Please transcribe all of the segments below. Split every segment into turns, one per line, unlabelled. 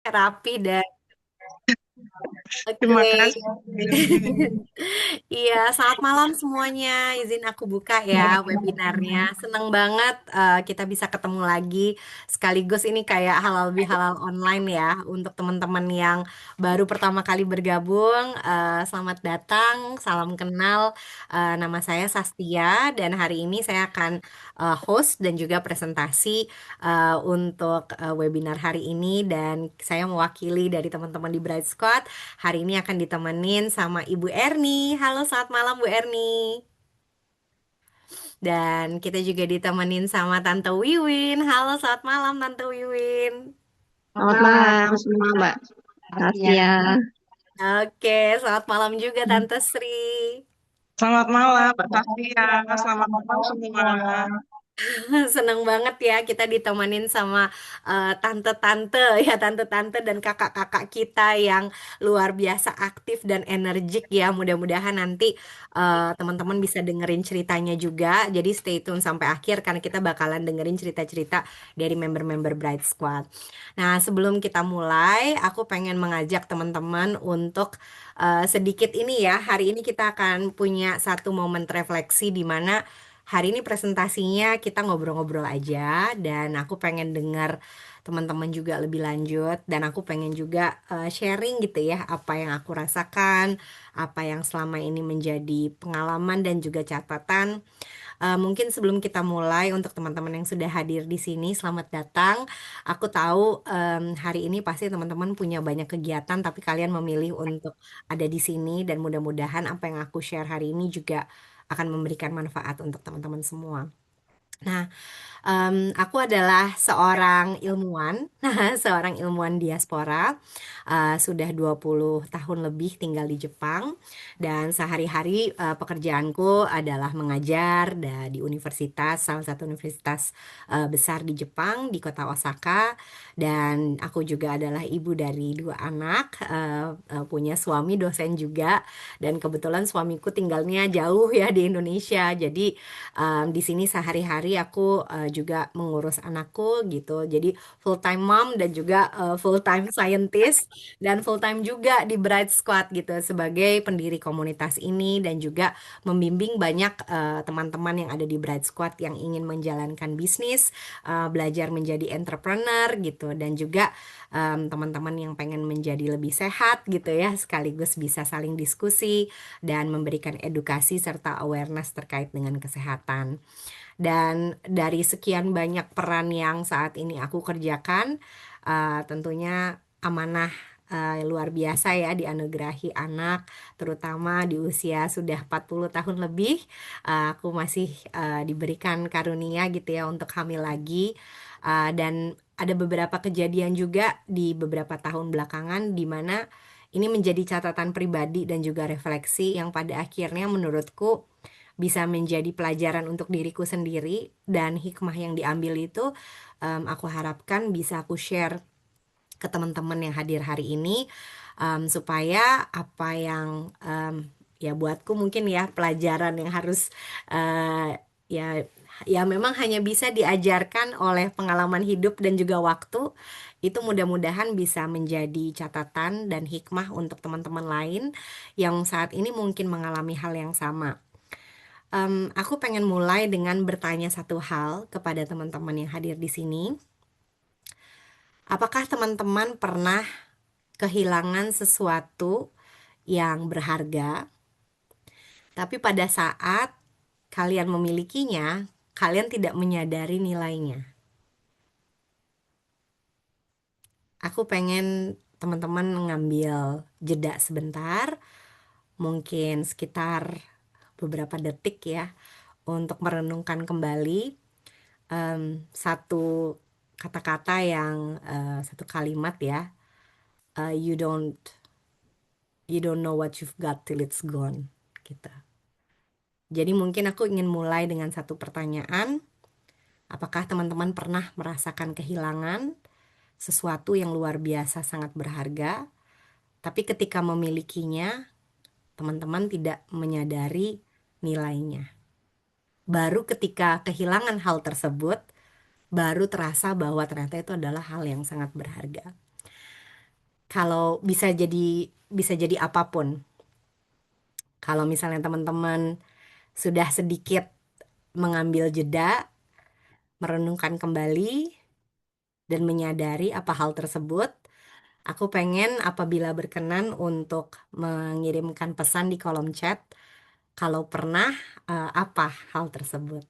rapi dan
Terima
oke.
kasih.
Iya, selamat malam semuanya. Izin aku buka ya webinarnya. Seneng banget kita bisa ketemu lagi. Sekaligus ini kayak halal bihalal online ya untuk teman-teman yang baru pertama kali bergabung. Selamat datang, salam kenal. Nama saya Sastia dan hari ini saya akan host dan juga presentasi untuk webinar hari ini dan saya mewakili dari teman-teman di Bright Squad. Hari ini akan ditemenin sama Ibu Erni. Halo, selamat malam Bu Erni. Dan kita juga ditemenin sama Tante Wiwin. Halo, selamat malam Tante Wiwin.
Selamat malam semua Mbak Tasya.
Oke, selamat malam juga Tante Sri.
Selamat malam Mbak Tasya. Selamat malam semua.
Seneng banget ya kita ditemenin sama tante-tante ya tante-tante dan kakak-kakak kita yang luar biasa aktif dan energik ya. Mudah-mudahan nanti teman-teman bisa dengerin ceritanya juga. Jadi stay tune sampai akhir karena kita bakalan dengerin cerita-cerita dari member-member Bright Squad. Nah, sebelum kita mulai, aku pengen mengajak teman-teman untuk sedikit ini ya. Hari ini kita akan punya satu momen refleksi di mana hari ini presentasinya kita ngobrol-ngobrol aja dan aku pengen dengar teman-teman juga lebih lanjut dan aku pengen juga sharing gitu ya apa yang aku rasakan, apa yang selama ini menjadi pengalaman dan juga catatan. Mungkin sebelum kita mulai untuk teman-teman yang sudah hadir di sini, selamat datang. Aku tahu hari ini pasti teman-teman punya banyak kegiatan tapi kalian memilih untuk ada di sini dan mudah-mudahan apa yang aku share hari ini juga akan memberikan manfaat untuk teman-teman semua. Nah, aku adalah seorang ilmuwan, seorang ilmuwan diaspora, sudah 20 tahun lebih tinggal di Jepang, dan sehari-hari pekerjaanku adalah mengajar di universitas, salah satu universitas besar di Jepang, di kota Osaka, dan aku juga adalah ibu dari dua anak, punya suami dosen juga, dan kebetulan suamiku tinggalnya jauh ya di Indonesia, jadi di sini sehari-hari aku juga mengurus anakku gitu. Jadi full time mom dan juga full time scientist dan full time juga di Bright Squad gitu sebagai pendiri komunitas ini dan juga membimbing banyak teman-teman yang ada di Bright Squad yang ingin menjalankan bisnis, belajar menjadi entrepreneur gitu dan juga teman-teman yang pengen menjadi lebih sehat gitu ya sekaligus bisa saling diskusi dan memberikan edukasi serta awareness terkait dengan kesehatan. Dan dari sekian banyak peran yang saat ini aku kerjakan, tentunya amanah luar biasa ya dianugerahi anak, terutama di usia sudah 40 tahun lebih, aku masih diberikan karunia gitu ya untuk hamil lagi. Dan ada beberapa kejadian juga di beberapa tahun belakangan di mana ini menjadi catatan pribadi dan juga refleksi yang pada akhirnya menurutku bisa menjadi pelajaran untuk diriku sendiri dan hikmah yang diambil itu aku harapkan bisa aku share ke teman-teman yang hadir hari ini supaya apa yang ya buatku mungkin ya pelajaran yang harus ya ya memang hanya bisa diajarkan oleh pengalaman hidup dan juga waktu itu mudah-mudahan bisa menjadi catatan dan hikmah untuk teman-teman lain yang saat ini mungkin mengalami hal yang sama. Aku pengen mulai dengan bertanya satu hal kepada teman-teman yang hadir di sini. Apakah teman-teman pernah kehilangan sesuatu yang berharga, tapi pada saat kalian memilikinya, kalian tidak menyadari nilainya? Aku pengen teman-teman mengambil jeda sebentar, mungkin sekitar beberapa detik ya, untuk merenungkan kembali satu kata-kata yang satu kalimat ya, you don't know what you've got till it's gone gitu. Jadi mungkin aku ingin mulai dengan satu pertanyaan, apakah teman-teman pernah merasakan kehilangan sesuatu yang luar biasa sangat berharga, tapi ketika memilikinya teman-teman tidak menyadari nilainya. Baru ketika kehilangan hal tersebut baru terasa bahwa ternyata itu adalah hal yang sangat berharga. Kalau bisa jadi apapun. Kalau misalnya teman-teman sudah sedikit mengambil jeda, merenungkan kembali dan menyadari apa hal tersebut, aku pengen apabila berkenan untuk mengirimkan pesan di kolom chat kalau pernah apa hal tersebut.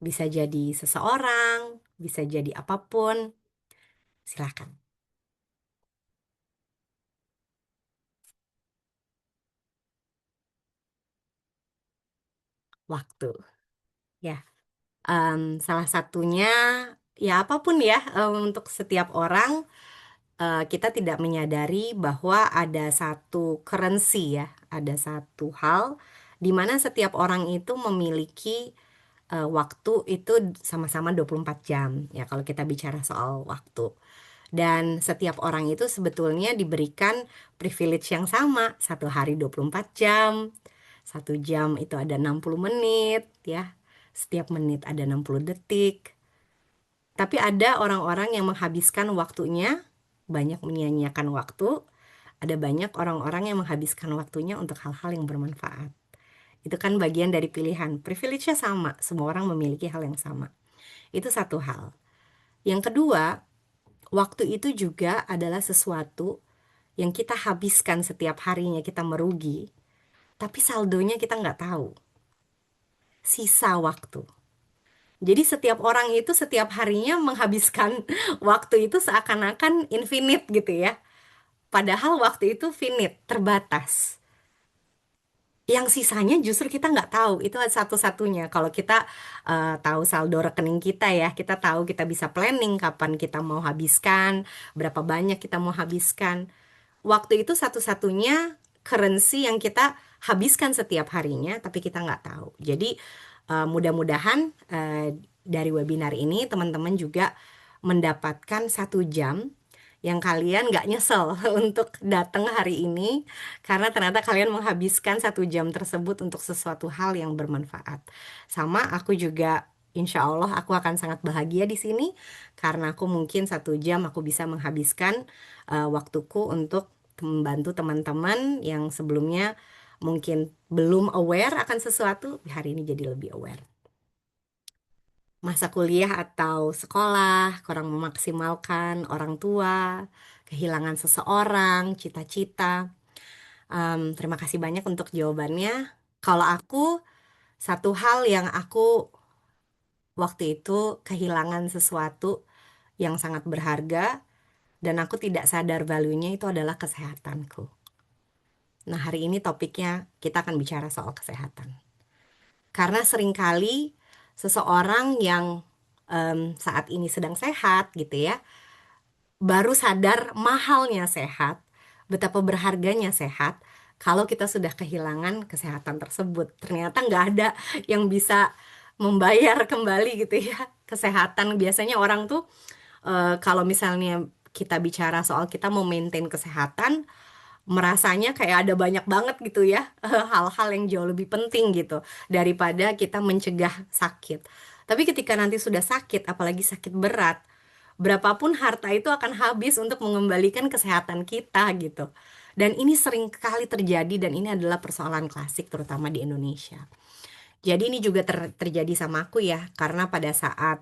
Bisa jadi seseorang, bisa jadi apapun. Silakan. Waktu. Ya, salah satunya ya apapun ya, untuk setiap orang kita tidak menyadari bahwa ada satu currency ya, ada satu hal di mana setiap orang itu memiliki waktu itu sama-sama 24 jam ya kalau kita bicara soal waktu. Dan setiap orang itu sebetulnya diberikan privilege yang sama, satu hari 24 jam, satu jam itu ada 60 menit ya, setiap menit ada 60 detik. Tapi ada orang-orang yang menghabiskan waktunya, banyak menyia-nyiakan waktu, ada banyak orang-orang yang menghabiskan waktunya untuk hal-hal yang bermanfaat. Itu kan bagian dari pilihan. Privilege-nya sama, semua orang memiliki hal yang sama. Itu satu hal. Yang kedua, waktu itu juga adalah sesuatu yang kita habiskan setiap harinya kita merugi, tapi saldonya kita nggak tahu. Sisa waktu. Jadi setiap orang itu setiap harinya menghabiskan waktu itu seakan-akan infinite gitu ya. Padahal waktu itu finite, terbatas. Yang sisanya justru kita nggak tahu. Itu satu-satunya. Kalau kita tahu saldo rekening kita ya, kita tahu kita bisa planning kapan kita mau habiskan, berapa banyak kita mau habiskan. Waktu itu satu-satunya currency yang kita habiskan setiap harinya, tapi kita nggak tahu. Jadi mudah-mudahan dari webinar ini teman-teman juga mendapatkan 1 jam yang kalian nggak nyesel untuk datang hari ini karena ternyata kalian menghabiskan 1 jam tersebut untuk sesuatu hal yang bermanfaat. Sama aku juga insya Allah aku akan sangat bahagia di sini karena aku mungkin 1 jam aku bisa menghabiskan waktuku untuk membantu teman-teman yang sebelumnya mungkin belum aware akan sesuatu, hari ini jadi lebih aware. Masa kuliah atau sekolah, kurang memaksimalkan orang tua, kehilangan seseorang, cita-cita. Terima kasih banyak untuk jawabannya. Kalau aku, satu hal yang aku waktu itu kehilangan sesuatu yang sangat berharga dan aku tidak sadar value-nya itu adalah kesehatanku. Nah, hari ini topiknya kita akan bicara soal kesehatan. Karena seringkali seseorang yang saat ini sedang sehat gitu ya, baru sadar mahalnya sehat, betapa berharganya sehat. Kalau kita sudah kehilangan kesehatan tersebut, ternyata nggak ada yang bisa membayar kembali gitu ya kesehatan. Biasanya orang tuh kalau misalnya kita bicara soal kita mau maintain kesehatan, merasanya kayak ada banyak banget gitu ya hal-hal yang jauh lebih penting gitu daripada kita mencegah sakit. Tapi ketika nanti sudah sakit, apalagi sakit berat, berapapun harta itu akan habis untuk mengembalikan kesehatan kita gitu. Dan ini sering kali terjadi dan ini adalah persoalan klasik terutama di Indonesia. Jadi ini juga terjadi sama aku ya, karena pada saat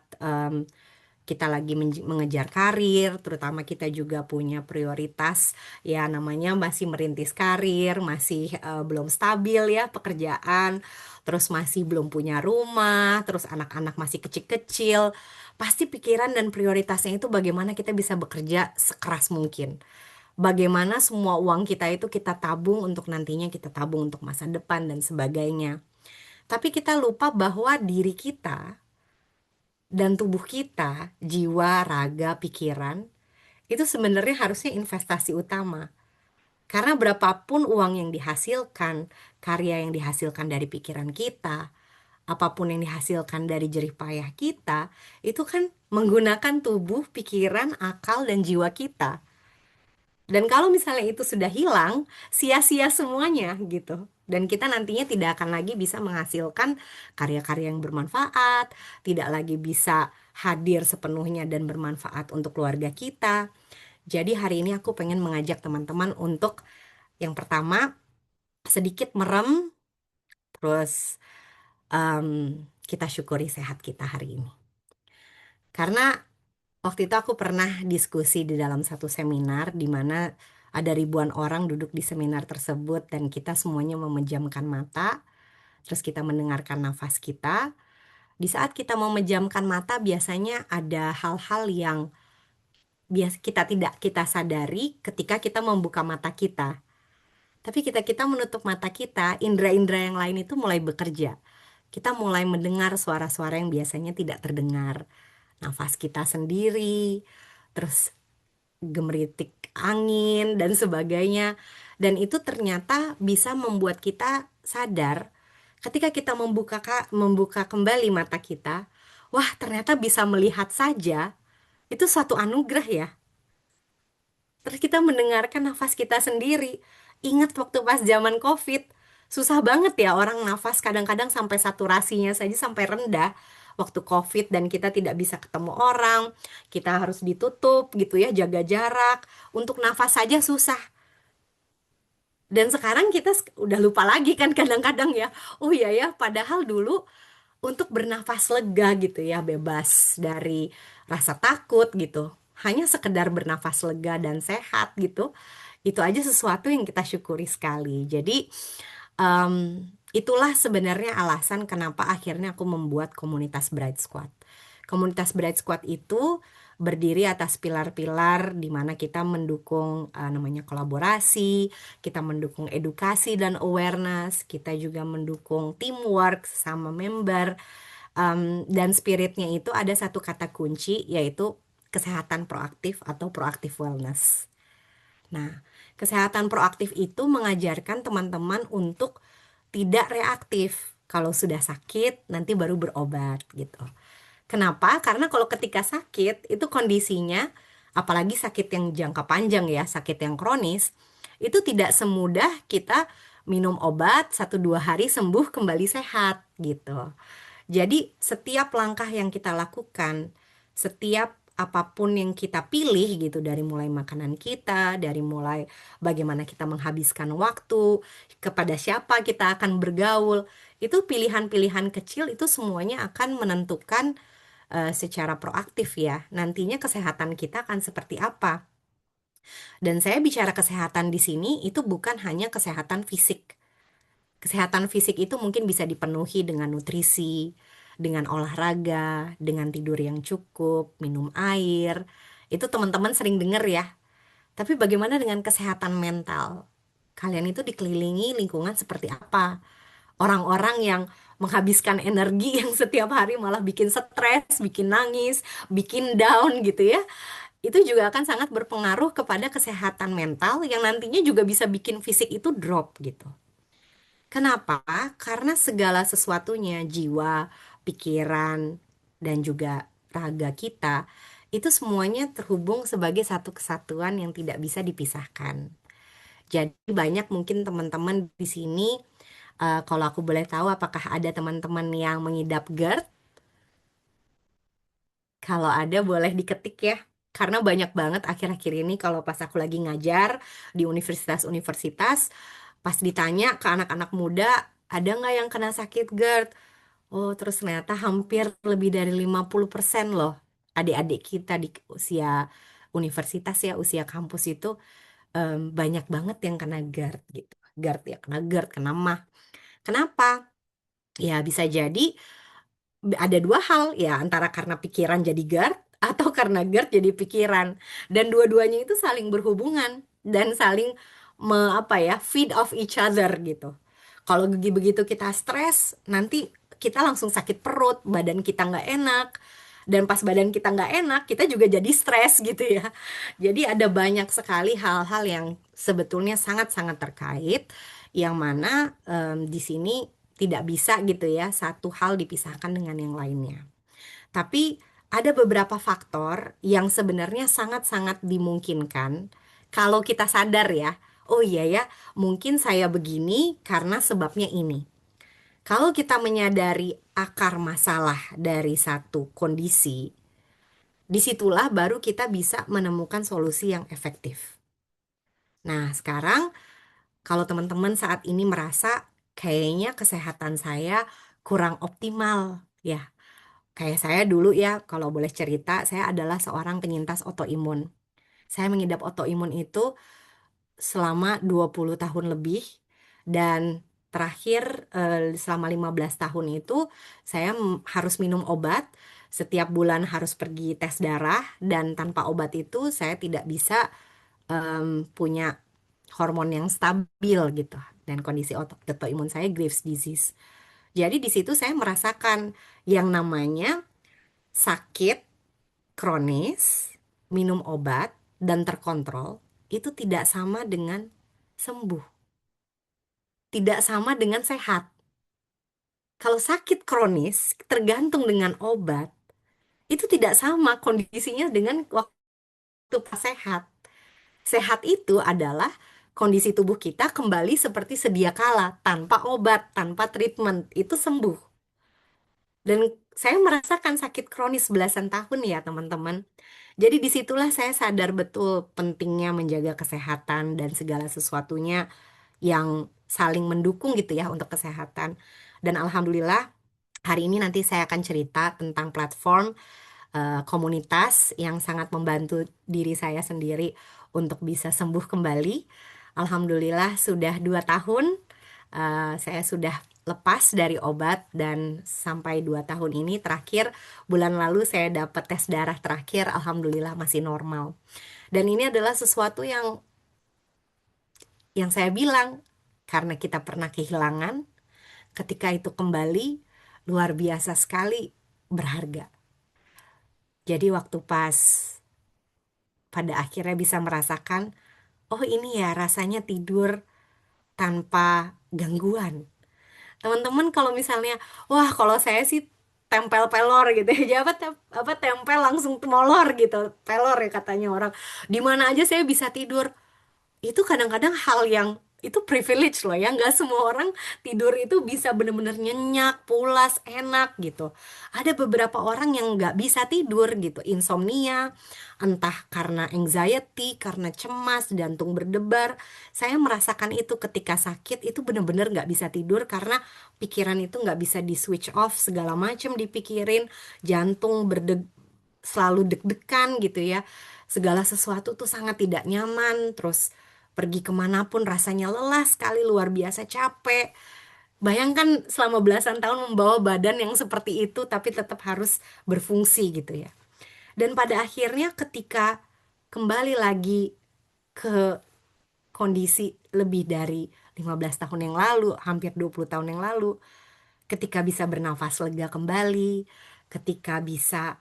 kita lagi mengejar karir, terutama kita juga punya prioritas ya namanya masih merintis karir, masih belum stabil ya pekerjaan, terus masih belum punya rumah, terus anak-anak masih kecil-kecil, pasti pikiran dan prioritasnya itu bagaimana kita bisa bekerja sekeras mungkin. Bagaimana semua uang kita itu kita tabung untuk nantinya kita tabung untuk masa depan dan sebagainya. Tapi kita lupa bahwa diri kita dan tubuh kita, jiwa, raga, pikiran, itu sebenarnya harusnya investasi utama. Karena berapapun uang yang dihasilkan, karya yang dihasilkan dari pikiran kita, apapun yang dihasilkan dari jerih payah kita, itu kan menggunakan tubuh, pikiran, akal, dan jiwa kita. Dan kalau misalnya itu sudah hilang, sia-sia semuanya gitu. Dan kita nantinya tidak akan lagi bisa menghasilkan karya-karya yang bermanfaat, tidak lagi bisa hadir sepenuhnya dan bermanfaat untuk keluarga kita. Jadi hari ini aku pengen mengajak teman-teman untuk yang pertama sedikit merem, terus kita syukuri sehat kita hari ini. Karena waktu itu aku pernah diskusi di dalam satu seminar di mana ada ribuan orang duduk di seminar tersebut dan kita semuanya memejamkan mata, terus kita mendengarkan nafas kita. Di saat kita memejamkan mata biasanya ada hal-hal yang biasa kita tidak kita sadari ketika kita membuka mata kita. Tapi kita menutup mata kita, indera-indera yang lain itu mulai bekerja. Kita mulai mendengar suara-suara yang biasanya tidak terdengar. Nafas kita sendiri, terus gemeritik angin dan sebagainya. Dan itu ternyata bisa membuat kita sadar ketika kita membuka kembali mata kita, wah ternyata bisa melihat saja itu suatu anugerah ya. Terus kita mendengarkan nafas kita sendiri. Ingat waktu pas zaman COVID, susah banget ya orang nafas kadang-kadang sampai saturasinya saja sampai rendah waktu COVID dan kita tidak bisa ketemu orang, kita harus ditutup gitu ya, jaga jarak. Untuk nafas saja susah. Dan sekarang kita udah lupa lagi kan kadang-kadang ya. Oh iya ya, padahal dulu untuk bernafas lega gitu ya, bebas dari rasa takut gitu. Hanya sekedar bernafas lega dan sehat gitu. Itu aja sesuatu yang kita syukuri sekali. Jadi itulah sebenarnya alasan kenapa akhirnya aku membuat komunitas Bright Squad. Komunitas Bright Squad itu berdiri atas pilar-pilar di mana kita mendukung namanya kolaborasi, kita mendukung edukasi dan awareness, kita juga mendukung teamwork sama member, dan spiritnya itu ada satu kata kunci yaitu kesehatan proaktif atau proaktif wellness. Nah, kesehatan proaktif itu mengajarkan teman-teman untuk tidak reaktif. Kalau sudah sakit, nanti baru berobat gitu. Kenapa? Karena kalau ketika sakit, itu kondisinya, apalagi sakit yang jangka panjang ya, sakit yang kronis, itu tidak semudah kita minum obat 1-2 hari sembuh kembali sehat gitu. Jadi setiap langkah yang kita lakukan, setiap apapun yang kita pilih gitu, dari mulai makanan kita, dari mulai bagaimana kita menghabiskan waktu, kepada siapa kita akan bergaul, itu pilihan-pilihan kecil itu semuanya akan menentukan secara proaktif ya, nantinya kesehatan kita akan seperti apa. Dan saya bicara kesehatan di sini itu bukan hanya kesehatan fisik. Kesehatan fisik itu mungkin bisa dipenuhi dengan nutrisi, dengan olahraga, dengan tidur yang cukup, minum air. Itu teman-teman sering dengar ya. Tapi bagaimana dengan kesehatan mental? Kalian itu dikelilingi lingkungan seperti apa? Orang-orang yang menghabiskan energi yang setiap hari malah bikin stres, bikin nangis, bikin down gitu ya. Itu juga akan sangat berpengaruh kepada kesehatan mental yang nantinya juga bisa bikin fisik itu drop gitu. Kenapa? Karena segala sesuatunya, jiwa, pikiran, dan juga raga kita, itu semuanya terhubung sebagai satu kesatuan yang tidak bisa dipisahkan. Jadi banyak mungkin teman-teman di sini, kalau aku boleh tahu, apakah ada teman-teman yang mengidap GERD? Kalau ada boleh diketik ya. Karena banyak banget akhir-akhir ini kalau pas aku lagi ngajar di universitas-universitas, pas ditanya ke anak-anak muda, ada nggak yang kena sakit GERD? Oh, terus ternyata hampir lebih dari 50% loh adik-adik kita di usia universitas ya, usia kampus itu banyak banget yang kena GERD gitu. GERD ya, kena GERD, kena MAH. Kenapa? Ya bisa jadi ada dua hal ya, antara karena pikiran jadi GERD atau karena GERD jadi pikiran, dan dua-duanya itu saling berhubungan dan saling apa ya, feed off each other gitu. Kalau begitu kita stres, nanti kita langsung sakit perut, badan kita nggak enak, dan pas badan kita nggak enak kita juga jadi stres gitu ya. Jadi ada banyak sekali hal-hal yang sebetulnya sangat-sangat terkait, yang mana di sini tidak bisa gitu ya satu hal dipisahkan dengan yang lainnya. Tapi ada beberapa faktor yang sebenarnya sangat-sangat dimungkinkan kalau kita sadar ya. Oh iya ya, mungkin saya begini karena sebabnya ini. Kalau kita menyadari akar masalah dari satu kondisi, Disitulah baru kita bisa menemukan solusi yang efektif. Nah, sekarang kalau teman-teman saat ini merasa kayaknya kesehatan saya kurang optimal, ya. Kayak saya dulu ya, kalau boleh cerita, saya adalah seorang penyintas autoimun. Saya mengidap autoimun itu selama 20 tahun lebih, dan terakhir selama 15 tahun itu saya harus minum obat. Setiap bulan harus pergi tes darah, dan tanpa obat itu saya tidak bisa punya hormon yang stabil gitu. Dan kondisi autoimun saya Graves disease. Jadi di situ saya merasakan yang namanya sakit kronis, minum obat, dan terkontrol itu tidak sama dengan sembuh, tidak sama dengan sehat. Kalau sakit kronis tergantung dengan obat, itu tidak sama kondisinya dengan waktu pas sehat. Sehat itu adalah kondisi tubuh kita kembali seperti sedia kala, tanpa obat, tanpa treatment, itu sembuh. Dan saya merasakan sakit kronis belasan tahun ya teman-teman. Jadi disitulah saya sadar betul pentingnya menjaga kesehatan dan segala sesuatunya yang saling mendukung gitu ya untuk kesehatan. Dan alhamdulillah hari ini nanti saya akan cerita tentang platform komunitas yang sangat membantu diri saya sendiri untuk bisa sembuh kembali. Alhamdulillah sudah 2 tahun saya sudah lepas dari obat, dan sampai 2 tahun ini terakhir bulan lalu saya dapat tes darah terakhir, alhamdulillah masih normal. Dan ini adalah sesuatu yang saya bilang, karena kita pernah kehilangan, ketika itu kembali luar biasa sekali, berharga. Jadi waktu pas pada akhirnya bisa merasakan, oh ini ya rasanya tidur tanpa gangguan. Teman-teman kalau misalnya, wah kalau saya sih tempel pelor gitu ya, apa apa tempel langsung molor gitu, pelor ya katanya orang. Di mana aja saya bisa tidur. Itu kadang-kadang hal yang itu privilege loh ya, nggak semua orang tidur itu bisa bener-bener nyenyak, pulas, enak gitu. Ada beberapa orang yang nggak bisa tidur gitu, insomnia, entah karena anxiety, karena cemas, jantung berdebar. Saya merasakan itu ketika sakit, itu bener-bener nggak bisa tidur karena pikiran itu nggak bisa di switch off, segala macam dipikirin, jantung selalu deg-degan gitu ya, segala sesuatu tuh sangat tidak nyaman, terus pergi kemanapun rasanya lelah sekali, luar biasa capek. Bayangkan selama belasan tahun membawa badan yang seperti itu tapi tetap harus berfungsi gitu ya. Dan pada akhirnya ketika kembali lagi ke kondisi lebih dari 15 tahun yang lalu, hampir 20 tahun yang lalu, ketika bisa bernafas lega kembali, ketika bisa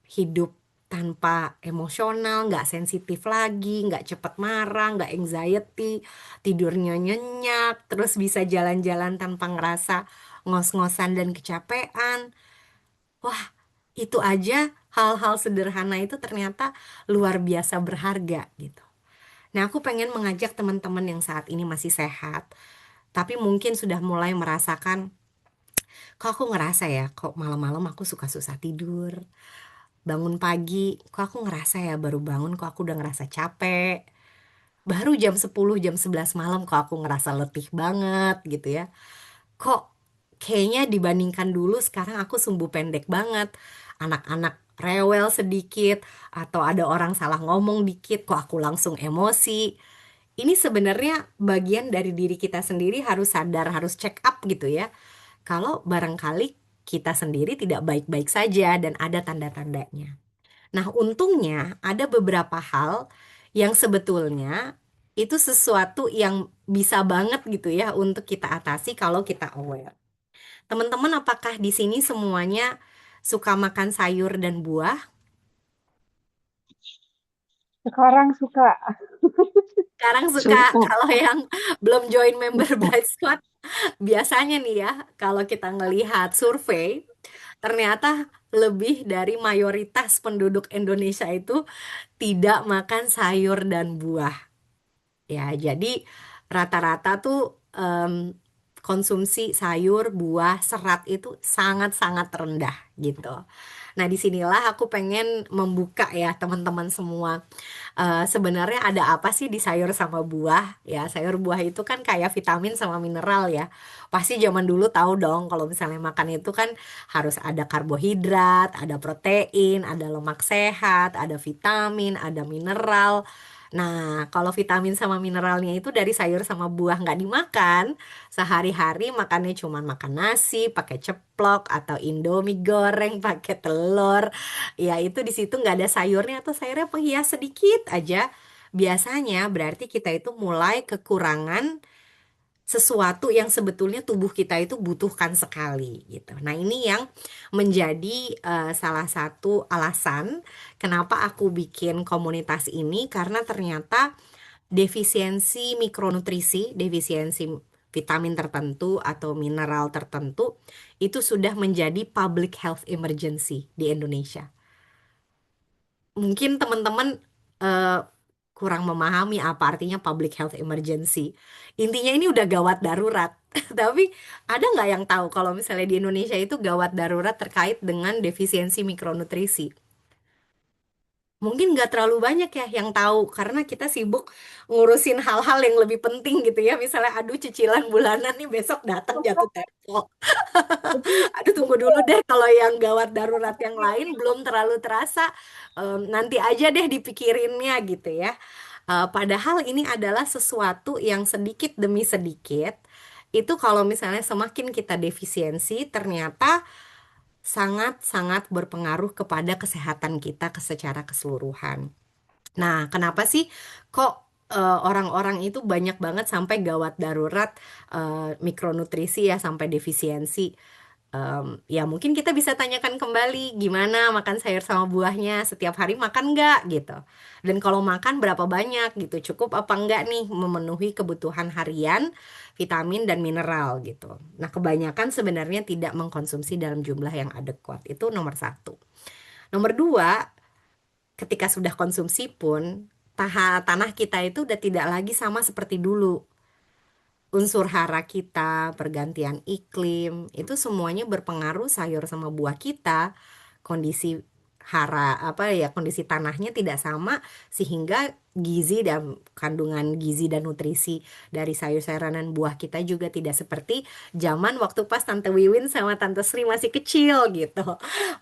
hidup tanpa emosional, nggak sensitif lagi, nggak cepet marah, nggak anxiety, tidurnya nyenyak, terus bisa jalan-jalan tanpa ngerasa ngos-ngosan dan kecapean. Wah, itu aja hal-hal sederhana itu ternyata luar biasa berharga gitu. Nah, aku pengen mengajak teman-teman yang saat ini masih sehat, tapi mungkin sudah mulai merasakan, kok aku ngerasa ya, kok malam-malam aku suka susah tidur. Bangun pagi, kok aku ngerasa ya baru bangun kok aku udah ngerasa capek. Baru jam 10 jam 11 malam kok aku ngerasa letih banget gitu ya. Kok kayaknya dibandingkan dulu sekarang aku sumbu pendek banget. Anak-anak rewel sedikit, atau ada orang salah ngomong dikit kok aku langsung emosi. Ini sebenarnya bagian dari diri kita sendiri, harus sadar, harus check up gitu ya. Kalau barangkali kita sendiri tidak baik-baik saja dan ada tanda-tandanya. Nah, untungnya ada beberapa hal yang sebetulnya itu sesuatu yang bisa banget gitu ya untuk kita atasi kalau kita aware. Teman-teman, apakah di sini semuanya suka makan sayur dan buah?
Sekarang suka.
Sekarang suka.
Suka.
Kalau yang belum join member Bright Squad, biasanya nih ya, kalau kita ngelihat survei, ternyata lebih dari mayoritas penduduk Indonesia itu tidak makan sayur dan buah. Ya, jadi rata-rata tuh konsumsi sayur, buah, serat itu sangat-sangat rendah gitu. Nah, disinilah aku pengen membuka ya teman-teman semua. Sebenarnya ada apa sih di sayur sama buah? Ya, sayur buah itu kan kayak vitamin sama mineral ya. Pasti zaman dulu tahu dong kalau misalnya makan itu kan harus ada karbohidrat, ada protein, ada lemak sehat, ada vitamin, ada mineral. Nah, kalau vitamin sama mineralnya itu dari sayur sama buah nggak dimakan, sehari-hari makannya cuma makan nasi, pakai ceplok atau Indomie goreng pakai telur. Ya itu di situ nggak ada sayurnya atau sayurnya penghias sedikit aja. Biasanya berarti kita itu mulai kekurangan sesuatu yang sebetulnya tubuh kita itu butuhkan sekali gitu. Nah, ini yang menjadi salah satu alasan kenapa aku bikin komunitas ini karena ternyata defisiensi mikronutrisi, defisiensi vitamin tertentu atau mineral tertentu itu sudah menjadi public health emergency di Indonesia. Mungkin teman-teman eh, kurang memahami apa artinya public health emergency. Intinya ini udah gawat darurat. Tapi ada nggak yang tahu kalau misalnya di Indonesia itu gawat darurat terkait dengan defisiensi mikronutrisi? Mungkin nggak terlalu banyak ya yang tahu karena kita sibuk ngurusin hal-hal yang lebih penting gitu ya. Misalnya aduh cicilan bulanan nih besok datang jatuh tempo. Aduh tunggu dulu deh kalau yang gawat darurat yang lain belum terlalu terasa. Nanti aja deh dipikirinnya gitu ya. Padahal ini adalah sesuatu yang sedikit demi sedikit itu kalau misalnya semakin kita defisiensi ternyata sangat-sangat berpengaruh kepada kesehatan kita secara keseluruhan. Nah, kenapa sih kok orang-orang itu banyak banget sampai gawat darurat mikronutrisi ya sampai defisiensi? Ya mungkin kita bisa tanyakan kembali gimana makan sayur sama buahnya setiap hari makan nggak gitu. Dan kalau makan berapa banyak gitu, cukup apa enggak nih memenuhi kebutuhan harian vitamin dan mineral gitu. Nah kebanyakan sebenarnya tidak mengkonsumsi dalam jumlah yang adekuat, itu nomor satu. Nomor dua, ketika sudah konsumsi pun tanah kita itu udah tidak lagi sama seperti dulu. Unsur hara kita, pergantian iklim, itu semuanya berpengaruh sayur sama buah kita. Kondisi hara apa ya, kondisi tanahnya tidak sama sehingga gizi dan kandungan gizi dan nutrisi dari sayur-sayuran dan buah kita juga tidak seperti zaman waktu pas Tante Wiwin sama Tante Sri masih kecil gitu.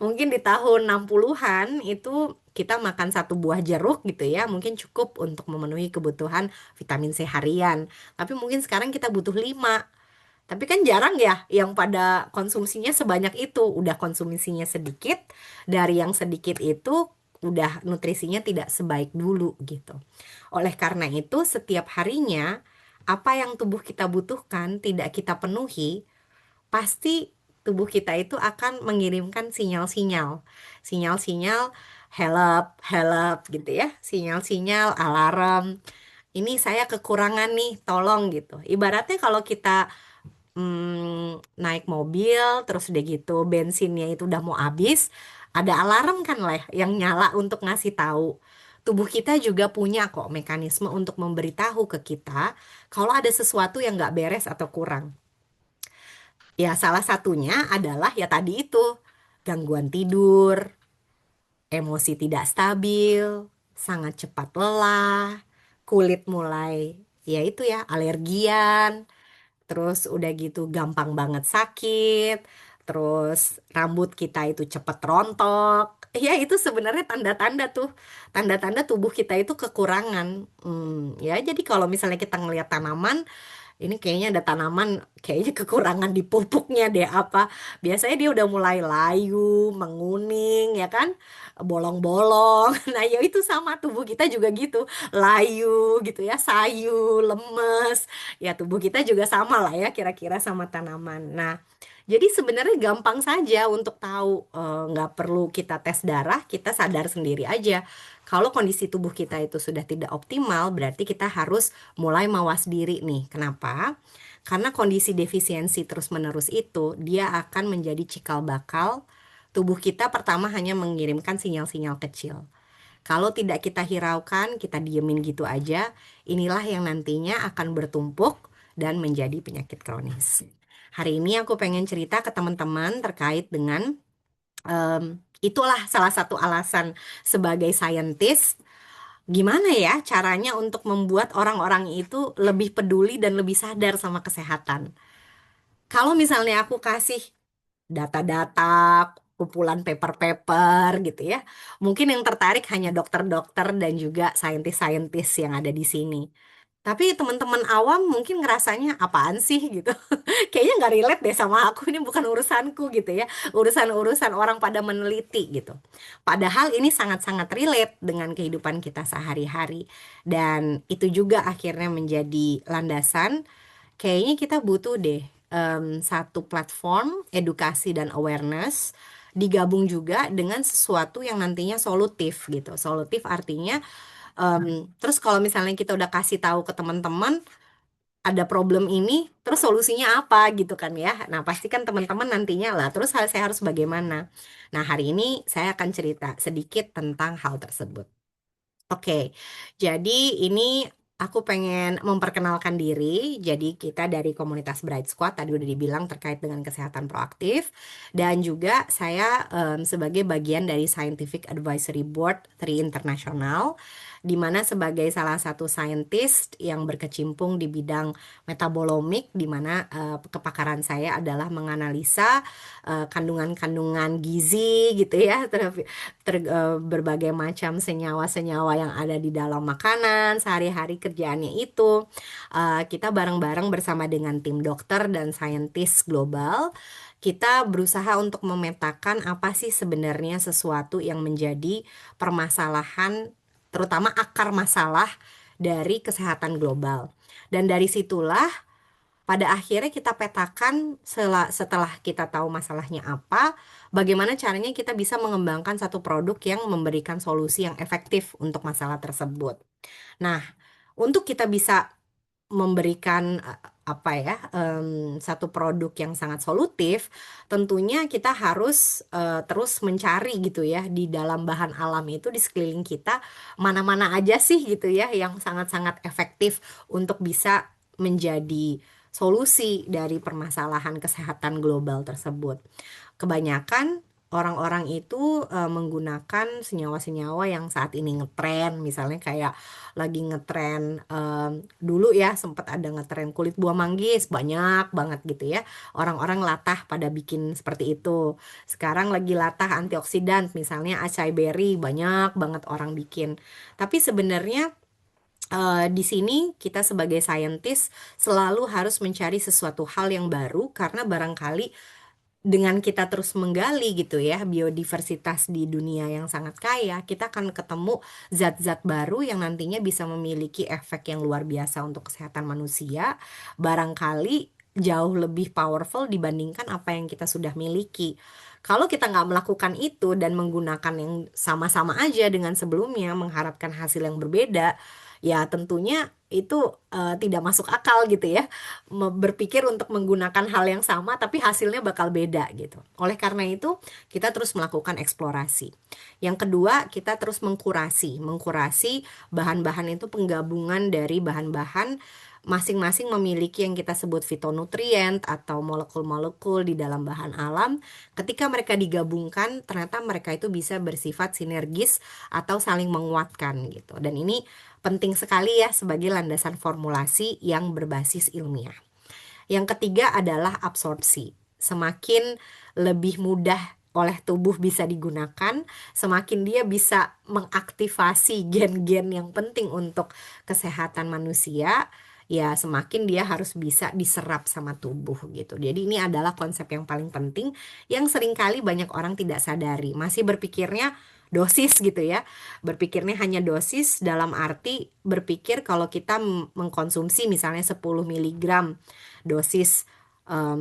Mungkin di tahun 60-an itu kita makan satu buah jeruk gitu ya, mungkin cukup untuk memenuhi kebutuhan vitamin C harian. Tapi mungkin sekarang kita butuh 5. Tapi kan jarang ya yang pada konsumsinya sebanyak itu. Udah konsumsinya sedikit, dari yang sedikit itu udah nutrisinya tidak sebaik dulu gitu. Oleh karena itu, setiap harinya apa yang tubuh kita butuhkan tidak kita penuhi, pasti tubuh kita itu akan mengirimkan sinyal-sinyal. Sinyal-sinyal help, help gitu ya. Sinyal-sinyal alarm. Ini saya kekurangan nih, tolong gitu. Ibaratnya kalau kita naik mobil terus udah gitu bensinnya itu udah mau habis, ada alarm kan lah yang nyala untuk ngasih tahu. Tubuh kita juga punya kok mekanisme untuk memberitahu ke kita kalau ada sesuatu yang nggak beres atau kurang. Ya salah satunya adalah ya tadi itu gangguan tidur, emosi tidak stabil, sangat cepat lelah, kulit mulai ya itu ya alergian. Terus udah gitu gampang banget sakit. Terus rambut kita itu cepet rontok. Ya itu sebenarnya tanda-tanda tuh. Tanda-tanda tubuh kita itu kekurangan. Ya jadi kalau misalnya kita ngelihat tanaman, ini kayaknya ada tanaman kayaknya kekurangan di pupuknya deh apa. Biasanya dia udah mulai layu, menguning ya kan, bolong-bolong. Nah ya itu sama tubuh kita juga gitu, layu gitu ya, sayu, lemes. Ya tubuh kita juga sama lah ya kira-kira sama tanaman. Nah jadi sebenarnya gampang saja untuk tahu, nggak perlu kita tes darah, kita sadar sendiri aja. Kalau kondisi tubuh kita itu sudah tidak optimal, berarti kita harus mulai mawas diri nih. Kenapa? Karena kondisi defisiensi terus-menerus itu, dia akan menjadi cikal bakal tubuh kita pertama hanya mengirimkan sinyal-sinyal kecil. Kalau tidak kita hiraukan, kita diemin gitu aja, inilah yang nantinya akan bertumpuk dan menjadi penyakit kronis. Hari ini aku pengen cerita ke teman-teman terkait dengan Itulah salah satu alasan sebagai saintis, gimana ya caranya untuk membuat orang-orang itu lebih peduli dan lebih sadar sama kesehatan. Kalau misalnya aku kasih data-data, kumpulan paper-paper gitu ya, mungkin yang tertarik hanya dokter-dokter dan juga saintis-saintis yang ada di sini. Tapi teman-teman awam mungkin ngerasanya apaan sih gitu. Kayaknya nggak relate deh sama aku, ini bukan urusanku gitu ya. Urusan-urusan orang pada meneliti gitu. Padahal ini sangat-sangat relate dengan kehidupan kita sehari-hari. Dan itu juga akhirnya menjadi landasan. Kayaknya kita butuh deh satu platform edukasi dan awareness digabung juga dengan sesuatu yang nantinya solutif gitu. Solutif artinya terus kalau misalnya kita udah kasih tahu ke teman-teman ada problem ini, terus solusinya apa gitu kan ya. Nah, pasti kan teman-teman nantinya lah, terus saya harus bagaimana. Nah, hari ini saya akan cerita sedikit tentang hal tersebut. Oke, jadi ini aku pengen memperkenalkan diri. Jadi kita dari komunitas Bright Squad tadi udah dibilang terkait dengan kesehatan proaktif dan juga saya sebagai bagian dari Scientific Advisory Board Tri International, di mana sebagai salah satu saintis yang berkecimpung di bidang metabolomik, di mana kepakaran saya adalah menganalisa kandungan-kandungan gizi gitu ya, berbagai macam senyawa-senyawa yang ada di dalam makanan sehari-hari kerjaannya itu kita bareng-bareng bersama dengan tim dokter dan saintis global kita berusaha untuk memetakan apa sih sebenarnya sesuatu yang menjadi permasalahan terutama akar masalah dari kesehatan global dan dari situlah pada akhirnya kita petakan setelah kita tahu masalahnya apa, bagaimana caranya kita bisa mengembangkan satu produk yang memberikan solusi yang efektif untuk masalah tersebut. Nah, untuk kita bisa memberikan apa ya satu produk yang sangat solutif, tentunya kita harus terus mencari gitu ya di dalam bahan alam itu di sekeliling kita mana-mana aja sih gitu ya yang sangat-sangat efektif untuk bisa menjadi solusi dari permasalahan kesehatan global tersebut. Kebanyakan orang-orang itu menggunakan senyawa-senyawa yang saat ini ngetren, misalnya kayak lagi ngetren dulu ya sempat ada ngetren kulit buah manggis banyak banget gitu ya. Orang-orang latah pada bikin seperti itu. Sekarang lagi latah antioksidan, misalnya acai berry banyak banget orang bikin. Tapi sebenarnya di sini kita sebagai saintis selalu harus mencari sesuatu hal yang baru karena barangkali dengan kita terus menggali gitu ya biodiversitas di dunia yang sangat kaya, kita akan ketemu zat-zat baru yang nantinya bisa memiliki efek yang luar biasa untuk kesehatan manusia, barangkali jauh lebih powerful dibandingkan apa yang kita sudah miliki. Kalau kita nggak melakukan itu dan menggunakan yang sama-sama aja dengan sebelumnya, mengharapkan hasil yang berbeda, ya tentunya itu tidak masuk akal gitu ya berpikir untuk menggunakan hal yang sama tapi hasilnya bakal beda gitu. Oleh karena itu, kita terus melakukan eksplorasi. Yang kedua, kita terus mengkurasi. Mengkurasi bahan-bahan itu penggabungan dari bahan-bahan masing-masing memiliki yang kita sebut fitonutrien atau molekul-molekul di dalam bahan alam. Ketika mereka digabungkan, ternyata mereka itu bisa bersifat sinergis atau saling menguatkan gitu. Dan ini penting sekali ya sebagai landasan formulasi yang berbasis ilmiah. Yang ketiga adalah absorpsi. Semakin lebih mudah oleh tubuh bisa digunakan, semakin dia bisa mengaktifasi gen-gen yang penting untuk kesehatan manusia, ya semakin dia harus bisa diserap sama tubuh gitu. Jadi ini adalah konsep yang paling penting yang seringkali banyak orang tidak sadari. Masih berpikirnya dosis gitu ya. Berpikirnya hanya dosis dalam arti berpikir kalau kita mengkonsumsi misalnya 10 miligram dosis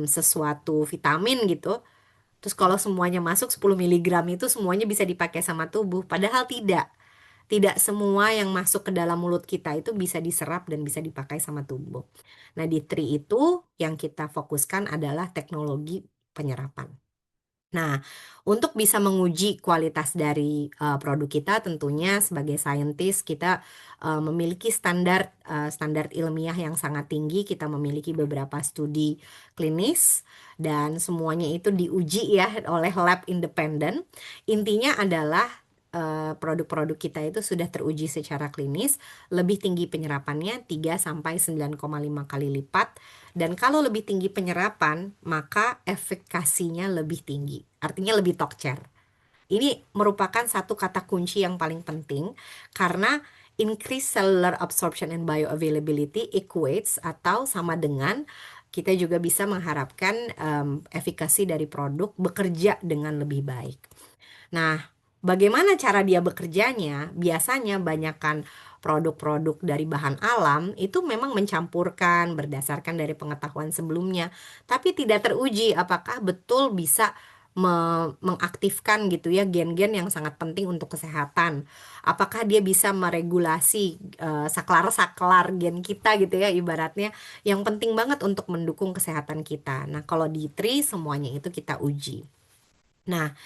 sesuatu vitamin gitu. Terus kalau semuanya masuk 10 miligram itu semuanya bisa dipakai sama tubuh. Padahal tidak. Tidak semua yang masuk ke dalam mulut kita itu bisa diserap dan bisa dipakai sama tubuh. Nah, di TRI itu yang kita fokuskan adalah teknologi penyerapan. Nah, untuk bisa menguji kualitas dari produk kita, tentunya sebagai saintis kita memiliki standar ilmiah yang sangat tinggi. Kita memiliki beberapa studi klinis dan semuanya itu diuji ya oleh lab independen. Intinya adalah produk-produk kita itu sudah teruji secara klinis, lebih tinggi penyerapannya 3 sampai 9,5 kali lipat. Dan kalau lebih tinggi penyerapan, maka efikasinya lebih tinggi. Artinya lebih tokcer. Ini merupakan satu kata kunci yang paling penting karena increased cellular absorption and bioavailability equates atau sama dengan kita juga bisa mengharapkan efikasi dari produk bekerja dengan lebih baik. Nah, bagaimana cara dia bekerjanya? Biasanya banyakkan produk-produk dari bahan alam itu memang mencampurkan berdasarkan dari pengetahuan sebelumnya, tapi tidak teruji apakah betul bisa mengaktifkan gitu ya gen-gen yang sangat penting untuk kesehatan. Apakah dia bisa meregulasi saklar-saklar gen kita gitu ya ibaratnya yang penting banget untuk mendukung kesehatan kita. Nah, kalau di TRI semuanya itu kita uji. Nah,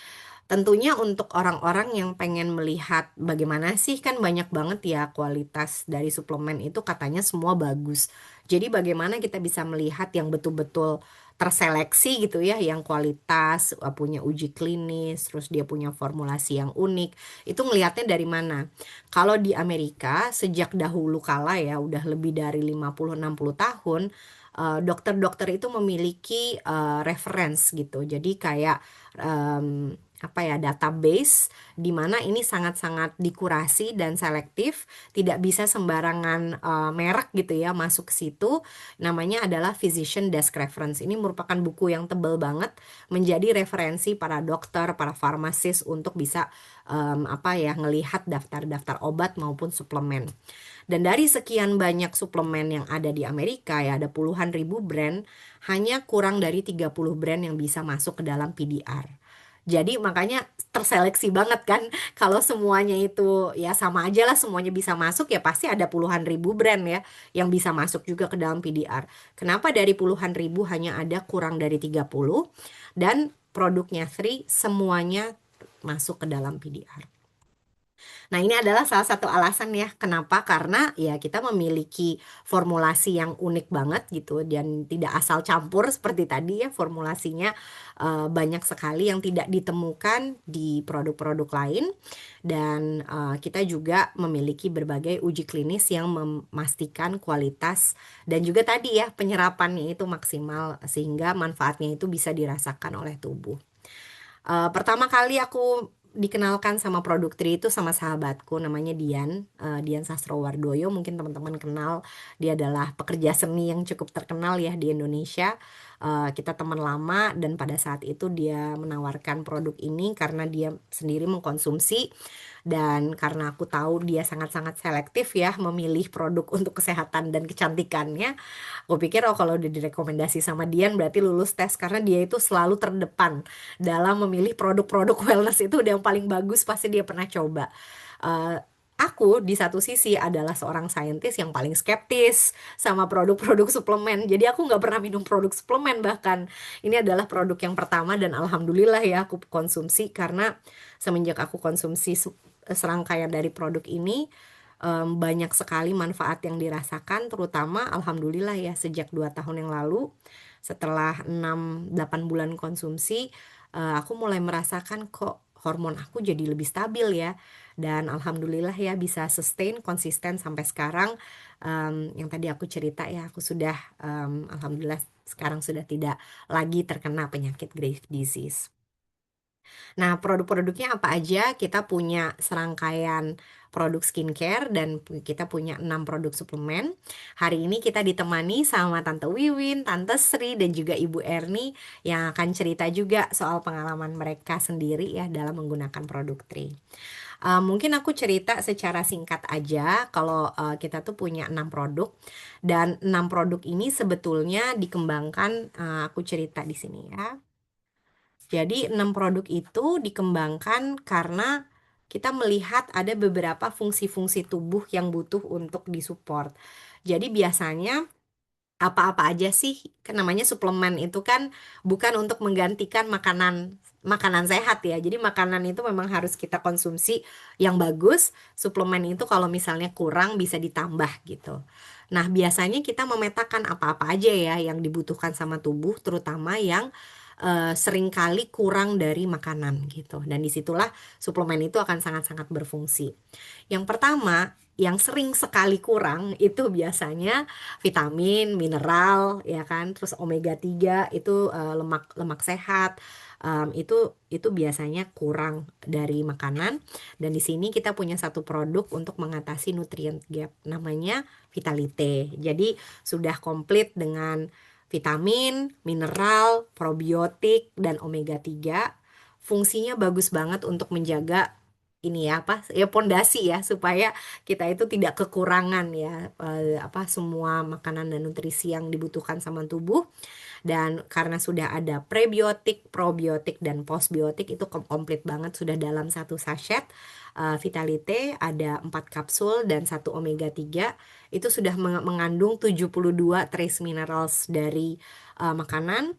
tentunya untuk orang-orang yang pengen melihat bagaimana sih kan banyak banget ya kualitas dari suplemen itu katanya semua bagus. Jadi bagaimana kita bisa melihat yang betul-betul terseleksi gitu ya, yang kualitas punya uji klinis, terus dia punya formulasi yang unik. Itu ngelihatnya dari mana? Kalau di Amerika sejak dahulu kala ya, udah lebih dari 50-60 tahun, dokter-dokter itu memiliki reference gitu. Jadi kayak apa ya database di mana ini sangat-sangat dikurasi dan selektif, tidak bisa sembarangan merek gitu ya masuk ke situ. Namanya adalah Physician Desk Reference. Ini merupakan buku yang tebal banget, menjadi referensi para dokter, para farmasis untuk bisa apa ya ngelihat daftar-daftar obat maupun suplemen. Dan dari sekian banyak suplemen yang ada di Amerika ya ada puluhan ribu brand, hanya kurang dari 30 brand yang bisa masuk ke dalam PDR. Jadi makanya terseleksi banget kan. Kalau semuanya itu ya sama aja lah, semuanya bisa masuk ya pasti ada puluhan ribu brand ya yang bisa masuk juga ke dalam PDR. Kenapa dari puluhan ribu hanya ada kurang dari 30 dan produknya Three semuanya masuk ke dalam PDR. Nah, ini adalah salah satu alasan ya, kenapa? Karena ya kita memiliki formulasi yang unik banget gitu dan tidak asal campur seperti tadi ya formulasinya banyak sekali yang tidak ditemukan di produk-produk lain dan kita juga memiliki berbagai uji klinis yang memastikan kualitas dan juga tadi ya penyerapannya itu maksimal sehingga manfaatnya itu bisa dirasakan oleh tubuh. Pertama kali aku dikenalkan sama produk Tri itu sama sahabatku namanya Dian, Dian Sastrowardoyo, mungkin teman-teman kenal. Dia adalah pekerja seni yang cukup terkenal ya di Indonesia. Kita teman lama dan pada saat itu dia menawarkan produk ini karena dia sendiri mengkonsumsi dan karena aku tahu dia sangat-sangat selektif ya memilih produk untuk kesehatan dan kecantikannya. Aku pikir oh kalau udah direkomendasi sama Dian berarti lulus tes karena dia itu selalu terdepan dalam memilih produk-produk wellness itu udah yang paling bagus pasti dia pernah coba. Eh, Aku di satu sisi adalah seorang saintis yang paling skeptis sama produk-produk suplemen. Jadi aku nggak pernah minum produk suplemen bahkan. Ini adalah produk yang pertama dan alhamdulillah ya aku konsumsi karena semenjak aku konsumsi serangkaian dari produk ini banyak sekali manfaat yang dirasakan terutama alhamdulillah ya sejak 2 tahun yang lalu setelah 6-8 bulan konsumsi aku mulai merasakan kok hormon aku jadi lebih stabil ya dan alhamdulillah ya bisa sustain konsisten sampai sekarang. Yang tadi aku cerita ya aku sudah alhamdulillah sekarang sudah tidak lagi terkena penyakit grave disease. Nah, produk-produknya apa aja? Kita punya serangkaian produk skincare dan kita punya 6 produk suplemen. Hari ini kita ditemani sama Tante Wiwin, Tante Sri, dan juga Ibu Erni yang akan cerita juga soal pengalaman mereka sendiri ya dalam menggunakan produk Tri. Mungkin aku cerita secara singkat aja kalau kita tuh punya 6 produk dan 6 produk ini sebetulnya dikembangkan aku cerita di sini ya. Jadi 6 produk itu dikembangkan karena kita melihat ada beberapa fungsi-fungsi tubuh yang butuh untuk disupport. Jadi biasanya apa-apa aja sih, kan namanya suplemen itu kan bukan untuk menggantikan makanan makanan sehat ya. Jadi makanan itu memang harus kita konsumsi yang bagus. Suplemen itu kalau misalnya kurang bisa ditambah gitu. Nah, biasanya kita memetakan apa-apa aja ya yang dibutuhkan sama tubuh, terutama yang seringkali kurang dari makanan gitu. Dan disitulah suplemen itu akan sangat-sangat berfungsi. Yang pertama, yang sering sekali kurang itu biasanya vitamin, mineral, ya kan, terus omega 3 itu lemak lemak sehat. Itu biasanya kurang dari makanan, dan di sini kita punya satu produk untuk mengatasi nutrient gap namanya Vitalite. Jadi sudah komplit dengan vitamin, mineral, probiotik dan omega 3. Fungsinya bagus banget untuk menjaga ini ya apa ya pondasi ya supaya kita itu tidak kekurangan ya apa semua makanan dan nutrisi yang dibutuhkan sama tubuh. Dan karena sudah ada prebiotik, probiotik, dan postbiotik itu komplit banget sudah dalam satu sachet. Vitalite ada 4 kapsul dan satu omega 3 itu sudah mengandung 72 trace minerals dari makanan.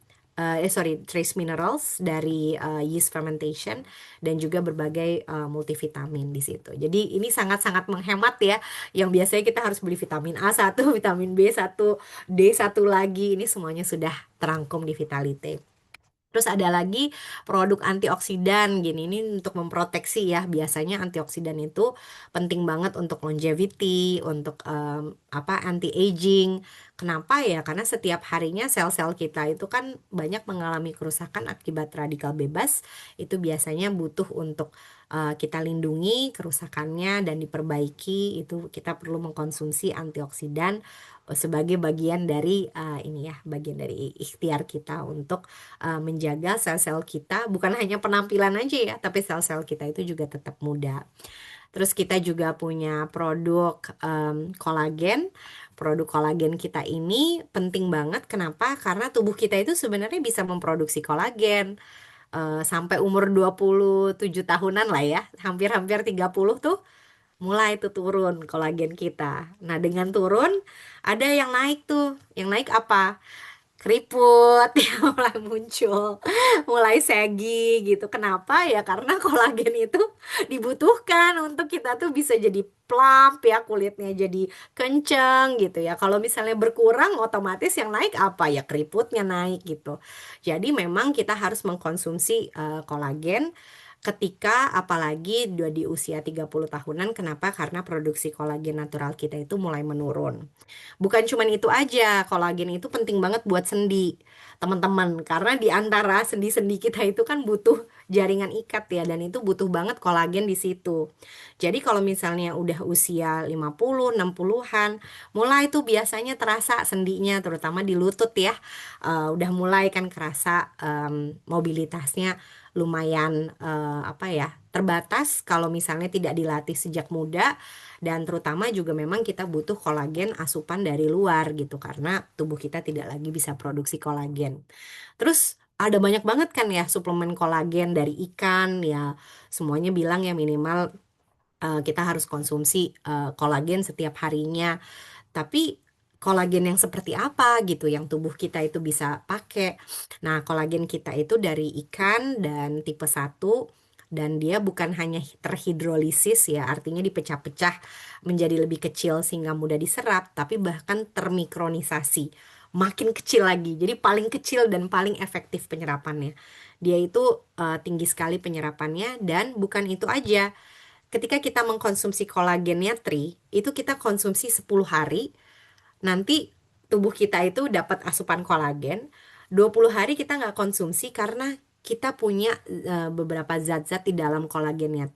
Sorry, trace minerals dari yeast fermentation dan juga berbagai multivitamin di situ. Jadi ini sangat-sangat menghemat ya. Yang biasanya kita harus beli vitamin A1, vitamin B1, D1 lagi. Ini semuanya sudah terangkum di Vitalite. Terus ada lagi produk antioksidan gini, ini untuk memproteksi ya. Biasanya antioksidan itu penting banget untuk longevity, untuk apa anti aging. Kenapa ya? Karena setiap harinya sel-sel kita itu kan banyak mengalami kerusakan akibat radikal bebas. Itu biasanya butuh untuk kita lindungi kerusakannya dan diperbaiki. Itu kita perlu mengkonsumsi antioksidan sebagai bagian dari ini ya, bagian dari ikhtiar kita untuk menjaga sel-sel kita bukan hanya penampilan aja ya, tapi sel-sel kita itu juga tetap muda. Terus kita juga punya produk kolagen. Produk kolagen kita ini penting banget. Kenapa? Karena tubuh kita itu sebenarnya bisa memproduksi kolagen sampai umur 27 tahunan lah ya. Hampir-hampir 30 tuh mulai tuh turun kolagen kita. Nah, dengan turun ada yang naik tuh. Yang naik apa? Keriput yang mulai muncul, mulai saggy gitu. Kenapa ya? Karena kolagen itu dibutuhkan untuk kita tuh bisa jadi plump ya, kulitnya jadi kenceng gitu ya. Kalau misalnya berkurang otomatis yang naik apa ya, keriputnya naik gitu. Jadi memang kita harus mengkonsumsi kolagen ketika apalagi udah di usia 30 tahunan. Kenapa? Karena produksi kolagen natural kita itu mulai menurun. Bukan cuman itu aja, kolagen itu penting banget buat sendi, teman-teman. Karena di antara sendi-sendi kita itu kan butuh jaringan ikat ya, dan itu butuh banget kolagen di situ. Jadi kalau misalnya udah usia 50, 60-an, mulai tuh biasanya terasa sendinya, terutama di lutut ya. Udah mulai kan kerasa mobilitasnya lumayan apa ya, terbatas kalau misalnya tidak dilatih sejak muda. Dan terutama juga memang kita butuh kolagen asupan dari luar gitu karena tubuh kita tidak lagi bisa produksi kolagen. Terus ada banyak banget kan ya suplemen kolagen dari ikan ya, semuanya bilang ya minimal kita harus konsumsi kolagen setiap harinya. Tapi kolagen yang seperti apa gitu yang tubuh kita itu bisa pakai. Nah, kolagen kita itu dari ikan dan tipe 1, dan dia bukan hanya terhidrolisis ya, artinya dipecah-pecah menjadi lebih kecil sehingga mudah diserap, tapi bahkan termikronisasi, makin kecil lagi. Jadi paling kecil dan paling efektif penyerapannya. Dia itu tinggi sekali penyerapannya, dan bukan itu aja. Ketika kita mengkonsumsi kolagennya itu kita konsumsi 10 hari, nanti tubuh kita itu dapat asupan kolagen. 20 hari kita nggak konsumsi karena kita punya beberapa zat-zat di dalam kolagennya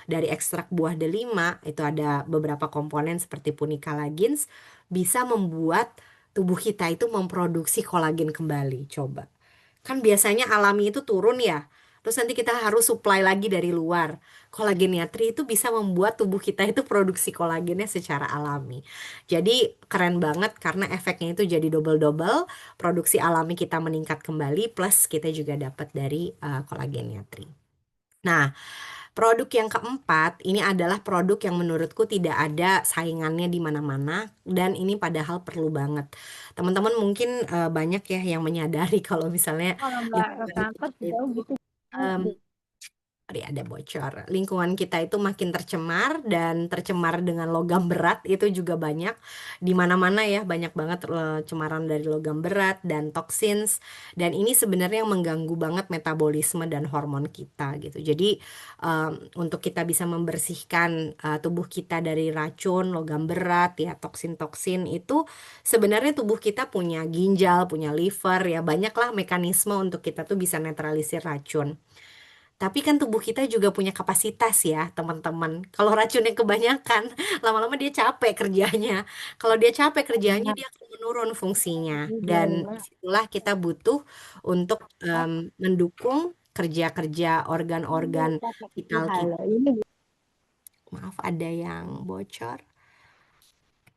dari ekstrak buah delima. Itu ada beberapa komponen seperti punica ligens bisa membuat tubuh kita itu memproduksi kolagen kembali. Coba. Kan biasanya alami itu turun ya. Terus nanti kita harus supply lagi dari luar. Kolagen natri itu bisa membuat tubuh kita itu produksi kolagennya secara alami. Jadi keren banget karena efeknya itu jadi double-double. Produksi alami kita meningkat kembali plus kita juga dapat dari kolagen natri. Nah, Produk yang keempat, ini adalah produk yang menurutku tidak ada saingannya di mana-mana dan ini padahal perlu banget. Teman-teman mungkin banyak ya yang menyadari kalau misalnya
Kalau nggak
lingkungan
ketangkep
kita
jauh
itu
gitu.
sorry, ada bocor. Lingkungan kita itu makin tercemar dan tercemar dengan logam berat itu juga banyak. Di mana-mana ya banyak banget cemaran dari logam berat dan toksins dan ini sebenarnya yang mengganggu banget metabolisme dan hormon kita gitu. Jadi um, untuk kita bisa membersihkan tubuh kita dari racun, logam berat ya, toksin-toksin itu sebenarnya tubuh kita punya ginjal, punya liver ya banyaklah mekanisme untuk kita tuh bisa netralisir racun. Tapi kan tubuh kita juga punya kapasitas ya, teman-teman. Kalau racunnya kebanyakan, lama-lama dia capek kerjanya. Kalau dia capek kerjanya,
Nah,
dia akan menurun fungsinya.
juga
Dan
ya.
disitulah kita butuh untuk mendukung kerja-kerja organ-organ vital
Halo,
kita.
ini
Maaf, ada yang bocor.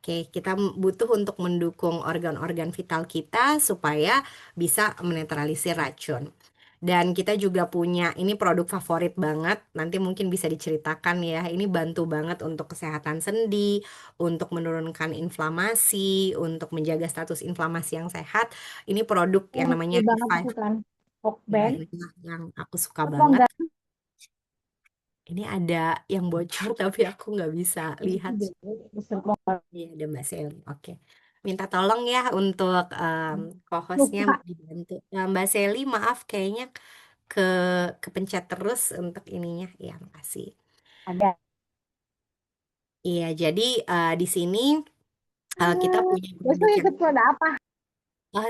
Oke, kita butuh untuk mendukung organ-organ vital kita supaya bisa menetralisir racun. Dan kita juga punya ini produk favorit banget. Nanti mungkin bisa diceritakan ya. Ini bantu banget untuk kesehatan sendi, untuk menurunkan inflamasi, untuk menjaga status inflamasi yang sehat. Ini produk yang namanya
ini banget
E5.
itu kan.
Nah,
Pokben.
inilah yang aku suka
Apa
banget.
enggak?
Ini ada yang bocor tapi aku nggak bisa lihat. Iya, ada Mbak Seli. Oke. Minta tolong ya untuk co-hostnya
Lupa.
dibantu. Nah, Mbak Seli, maaf kayaknya ke kepencet terus untuk ininya. Iya, makasih.
Ada.
Iya, jadi di sini kita punya produk
Besok
yang
ikut ada apa?
oh,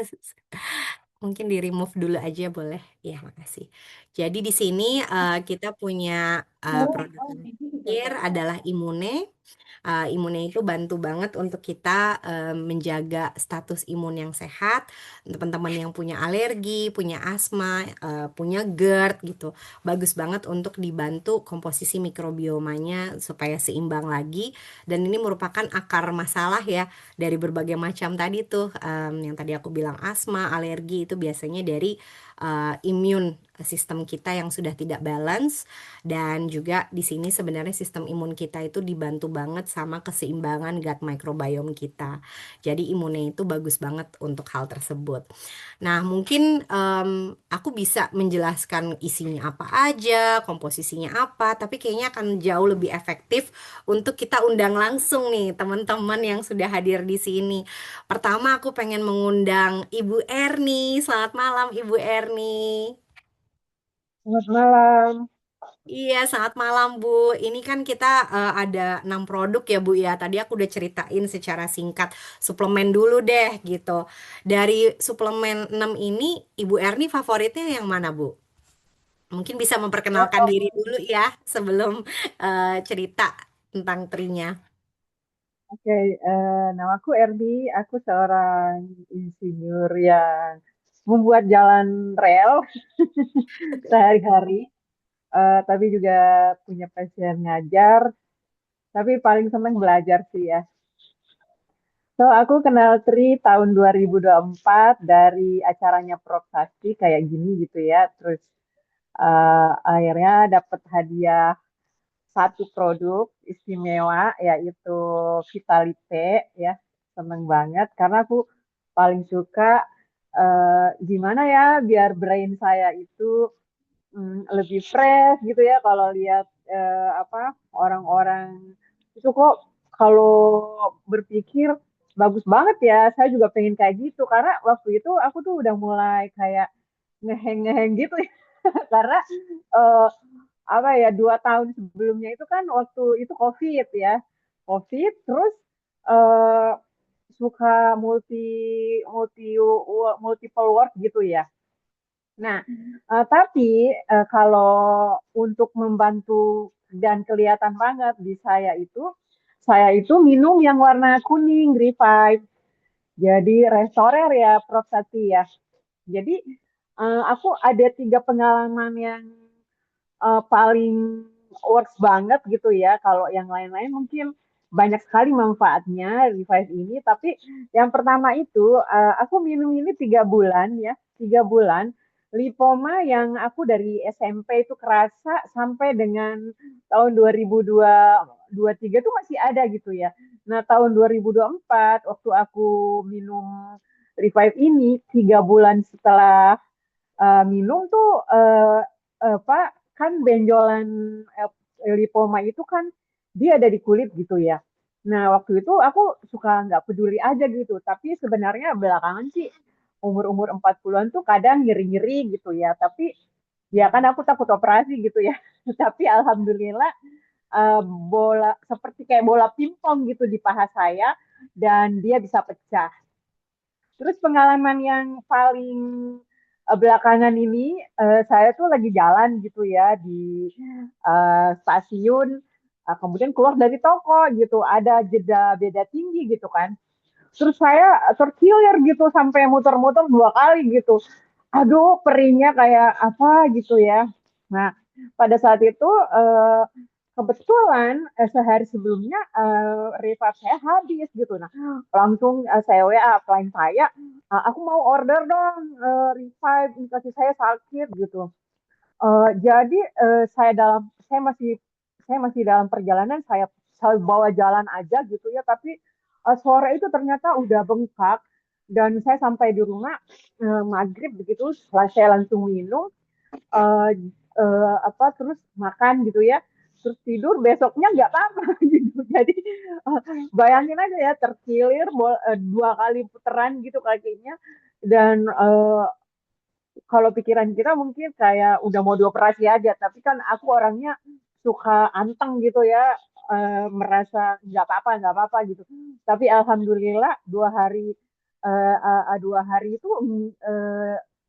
mungkin di remove dulu aja boleh. Iya, makasih. Jadi di sini kita punya produk yang terakhir adalah Immune. Imunnya itu bantu banget untuk kita menjaga status imun yang sehat. Teman-teman yang punya alergi, punya asma, punya GERD gitu, bagus banget untuk dibantu komposisi mikrobiomanya supaya seimbang lagi. Dan ini merupakan akar masalah ya dari berbagai macam tadi tuh yang tadi aku bilang asma, alergi itu biasanya dari imun sistem kita yang sudah tidak balance dan juga di sini sebenarnya sistem imun kita itu dibantu banget sama keseimbangan gut microbiome kita. Jadi imunnya itu bagus banget untuk hal tersebut. Nah, mungkin aku bisa menjelaskan isinya apa aja, komposisinya apa, tapi kayaknya akan jauh lebih efektif untuk kita undang langsung nih teman-teman yang sudah hadir di sini. Pertama, aku pengen mengundang Ibu Erni. Selamat malam, Ibu Erni.
Selamat malam.
Iya, selamat malam Bu. Ini kan kita ada 6 produk ya Bu ya. Tadi aku udah ceritain secara singkat suplemen dulu deh gitu. Dari suplemen 6 ini, Ibu Erni favoritnya yang mana Bu? Mungkin bisa memperkenalkan diri dulu ya sebelum cerita tentang trinya.
Oke, namaku Erdi. Aku seorang insinyur yang membuat jalan rel sehari-hari, tapi juga punya passion ngajar. Tapi paling seneng belajar sih ya. So, aku kenal Tri tahun 2024 dari acaranya Prof. Sakti kayak gini gitu ya. Terus akhirnya dapat hadiah satu produk istimewa yaitu Vitalite ya. Seneng banget karena aku paling suka gimana ya biar brain saya itu lebih fresh gitu ya kalau lihat apa orang-orang itu kok kalau berpikir bagus banget ya saya juga pengen kayak gitu karena waktu itu aku tuh udah mulai kayak ngeheng-ngeheng gitu ya karena eh, apa ya 2 tahun sebelumnya itu kan waktu itu COVID ya COVID terus eh, suka multi multiple work gitu ya. Nah, tapi kalau untuk membantu dan kelihatan banget di saya itu minum yang warna kuning, Revive. Jadi restorer ya, Prof. Sati ya. Jadi aku ada 3 pengalaman yang paling works banget gitu ya. Kalau yang lain-lain mungkin banyak sekali manfaatnya Revive ini. Tapi yang pertama itu aku minum ini 3 bulan ya, 3 bulan. lipoma yang aku dari SMP itu kerasa sampai dengan tahun 2023 tuh masih ada gitu ya. Nah, tahun 2024 waktu aku minum Revive ini 3 bulan setelah minum tuh apa kan benjolan lipoma itu kan dia ada di kulit gitu ya. Nah, waktu itu aku suka nggak peduli aja gitu. Tapi sebenarnya belakangan sih umur-umur 40-an tuh kadang nyeri-nyeri gitu ya. Tapi ya kan aku takut operasi gitu ya. Tapi alhamdulillah bola seperti kayak bola pingpong gitu di paha saya dan dia bisa pecah. Terus pengalaman yang paling belakangan ini saya tuh lagi jalan gitu ya di stasiun, kemudian keluar dari toko gitu, ada jeda beda tinggi gitu kan. Terus saya terkilir gitu sampai muter-muter 2 kali gitu. Aduh, perihnya kayak apa gitu ya. Nah, pada saat itu kebetulan sehari sebelumnya refund saya habis gitu. Nah, langsung saya WA klien saya, aku mau order dong revive, kaki saya sakit gitu. Jadi saya masih dalam perjalanan, saya bawa jalan aja gitu ya, tapi sore itu ternyata udah bengkak dan saya sampai di rumah maghrib begitu, setelah saya langsung minum eh apa terus makan gitu ya, terus tidur besoknya nggak apa-apa gitu. Jadi bayangin aja ya terkilir 2 kali putaran gitu kakinya dan kalau pikiran kita mungkin kayak udah mau dioperasi aja, tapi kan aku orangnya suka anteng gitu ya, merasa nggak apa-apa gitu. Tapi alhamdulillah 2 hari 2 hari itu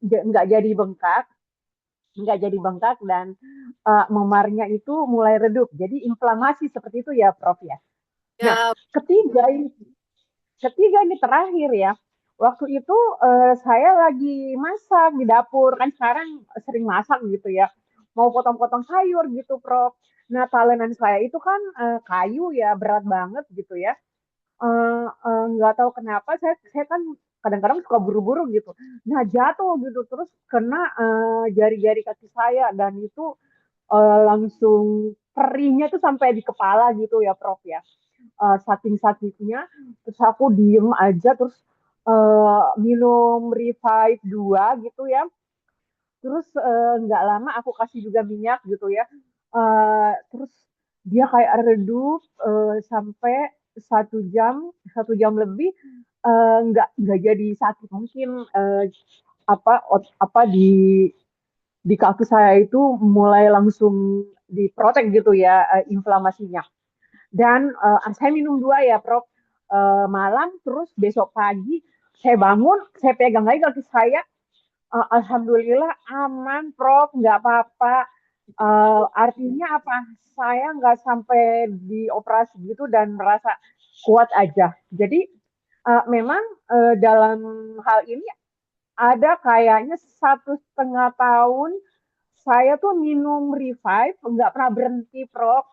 nggak jadi bengkak, dan memarnya itu mulai redup. Jadi inflamasi seperti itu ya, Prof ya. Nah,
Ya,
ketiga ini ketiga ini terakhir ya. Waktu itu saya lagi masak di dapur, kan sekarang sering masak gitu ya. Mau potong-potong sayur gitu, Prof. Nah, talenan saya itu kan kayu ya, berat banget gitu ya. Nggak tahu kenapa saya kan kadang-kadang suka buru-buru gitu. Nah, jatuh gitu terus kena jari-jari kaki saya dan itu langsung perihnya tuh sampai di kepala gitu ya, Prof ya. Saking sakitnya, terus aku diem aja, terus minum Revive 2 gitu ya. Terus nggak lama aku kasih juga minyak gitu ya. Terus dia kayak redup sampai 1 jam lebih nggak jadi sakit mungkin apa di kaki saya itu mulai langsung diprotek gitu ya inflamasinya. Dan saya minum 2 ya, Prof. Malam, terus besok pagi saya bangun, saya pegang lagi kaki saya, alhamdulillah aman, Prof, nggak apa-apa. Artinya apa? Saya nggak sampai dioperasi gitu dan merasa kuat aja. Jadi memang dalam hal ini ada kayaknya 1,5 tahun saya tuh minum Revive, nggak pernah berhenti, Prof.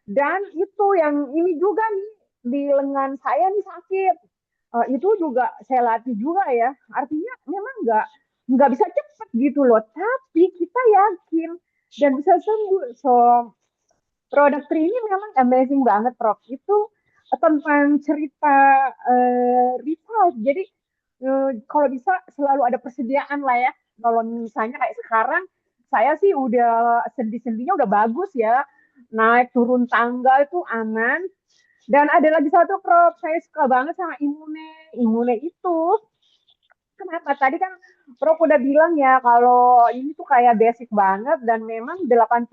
Dan itu yang ini juga nih, di lengan saya nih sakit. Itu juga saya latih juga ya. Artinya memang nggak bisa cepat gitu loh. Tapi kita yakin dan bisa sembuh. So, produk Tri ini memang amazing banget, Prof. Itu tentang cerita Revive. Jadi kalau bisa selalu ada persediaan lah ya. Kalau misalnya kayak sekarang, saya sih udah sendi-sendinya udah bagus ya. Naik turun tangga itu aman. Dan ada lagi satu, Prof, saya suka banget sama Imune. Imune itu kenapa? Tadi kan Prof udah bilang ya kalau ini tuh kayak basic banget dan memang 80%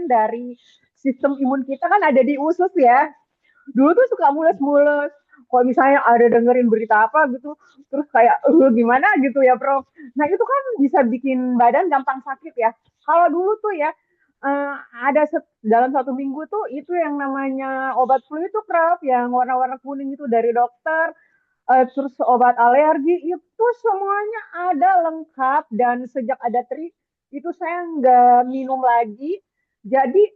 dari sistem imun kita kan ada di usus ya. Dulu tuh suka mules-mules. Kalau misalnya ada dengerin berita apa gitu, terus kayak gimana gitu ya, Prof. Nah, itu kan bisa bikin badan gampang sakit ya. Kalau dulu tuh ya ada dalam 1 minggu tuh itu yang namanya obat flu itu, Prof, yang warna-warna kuning itu dari dokter, terus obat alergi itu semuanya ada lengkap dan sejak ada Tri itu saya nggak minum lagi. Jadi